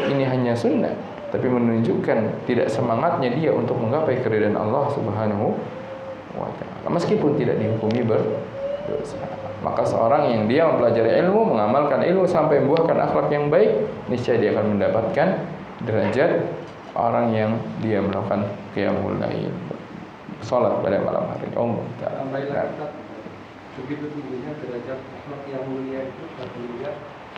A: ini hanya sunnah, tapi menunjukkan tidak semangatnya dia untuk menggapai keridhaan Allah Subhanahu wa ta'ala, meskipun tidak dihukumi berdosa. Maka seorang yang dia mempelajari ilmu, mengamalkan ilmu sampai membuahkan akhlak yang baik, niscaya dia akan mendapatkan derajat orang yang dia melakukan qiyamul lail, salat pada malam hari.
B: Begitu tingginya derajat akhlak yang mulia itu, sehingga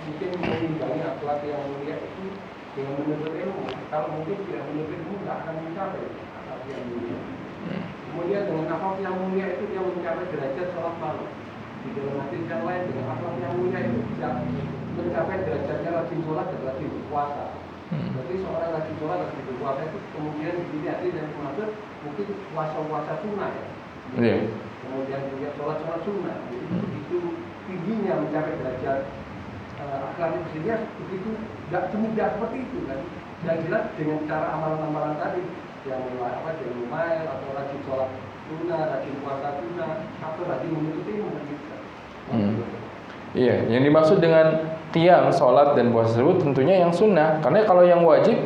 B: mungkin mengimbangi akhlak yang mulia itu dengan menuntut ilmu. Kalau mungkin tidak menuntut ilmu, tidak akan mencapai akhlak yang mulia. Kemudian dengan akhlak yang mulia itu dia mencapai derajat sholat malam. Di dalam hadis yang lain, dengan akhlak yang mulia itu bisa mencapai derajatnya rajin sholat dan rajin berpuasa. Berarti seorang rajin sholat dan rajin berpuasa itu kemudian dilihat dan dimaksud mungkin puasa-puasa sunnah ya.
A: Yeah.
B: Kemudian juga sholat sunnah. Jadi begitu tingginya mencapai derajat akhlak itu, sehingga begitu tidak semudah seperti itu kan. Yang jelas dengan cara amalan-amalan tadi yang dengan lumayan atau rajin sholat sunnah, rajin puasa sunnah, atau rajin menuntut ilmu gitu.
A: Iya, yang dimaksud dengan tiang sholat dan puasa tersebut tentunya yang sunnah. Karena kalau yang wajib,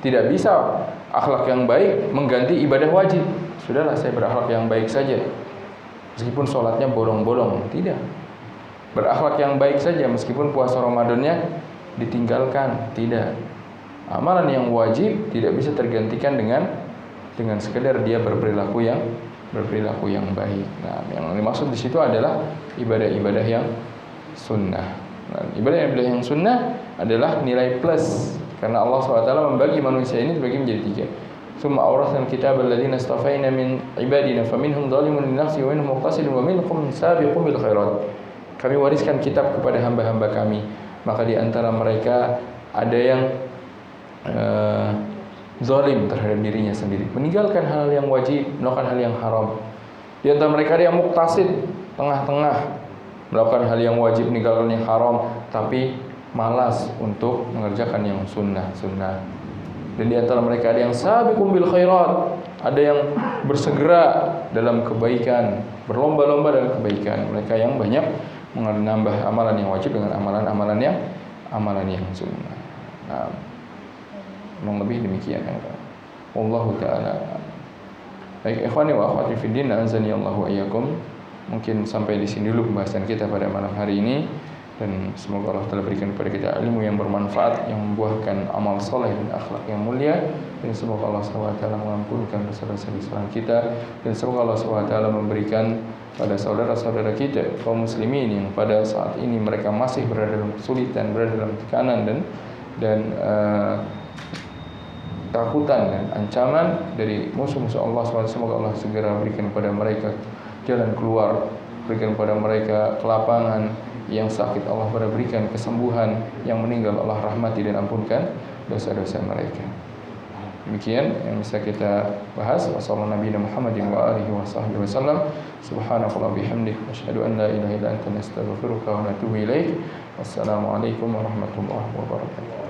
A: tidak bisa akhlak yang baik mengganti ibadah wajib. Sudahlah, saya berakhlak yang baik saja, meskipun sholatnya bolong-bolong. Tidak, berakhlak yang baik saja meskipun puasa Ramadannya ditinggalkan. Tidak, amalan yang wajib tidak bisa tergantikan dengan sekedar dia berperilaku yang baik. Nah, yang dimaksud di situ adalah ibadah-ibadah yang sunnah. Nah, ibadah-ibadah yang sunnah adalah nilai plus, karena Allah SWT membagi manusia ini terbagi menjadi 3. Summa awrasnal kitaba alladziina istafaina min ibadina faminhum dzalimun linafsihi wa minhum muqtasidun wa minhum sabiqun bil khairat. Kami wariskan kitab kepada hamba-hamba kami, maka di antara mereka ada yang zalim terhadap dirinya sendiri, meninggalkan hal yang wajib, melakukan hal yang haram. Di antara mereka ada yang muqtasid, tengah-tengah, melakukan hal yang wajib, meninggalkan yang haram, tapi malas untuk mengerjakan yang sunnah. Dan di antara mereka ada yang sabiqum bil khairat, ada yang bersegera dalam kebaikan, berlomba-lomba dalam kebaikan. Mereka yang banyak menambah amalan yang wajib dengan amalan yang sunnah. Nah, kurang lebih demikian ya. Wallahu taala. Baik, ikhwani wa akhwati fiddin, azani Allahu wa iyyakum. Mungkin sampai di sini dulu pembahasan kita pada malam hari ini. dan semoga Allah telah berikan kepada kita ilmu yang bermanfaat yang membuahkan amal soleh dan akhlak yang mulia, dan semoga Allah SWT mengampunkan dosa-dosa kesalahan kita, dan semoga Allah SWT memberikan pada saudara-saudara kita kaum muslimin yang pada saat ini mereka masih berada dalam kesulitan, berada dalam tekanan dan takutan dan ancaman dari musuh-musuh Allah SWT. Semoga Allah segera berikan kepada mereka jalan keluar, berikan kepada mereka kelapangan, yang sakit Allah berikan kesembuhan, yang meninggal Allah rahmati dan ampunkan dosa-dosa mereka. Demikian yang bisa kita bahas. Wassalamualaikum warahmatullahi wabarakatuh. Subhanallahi bihamdihi asyhadu an la ilaha illa anta astaghfiruka wa atubu ilaik. Wassalamualaikum warahmatullahi wabarakatuh.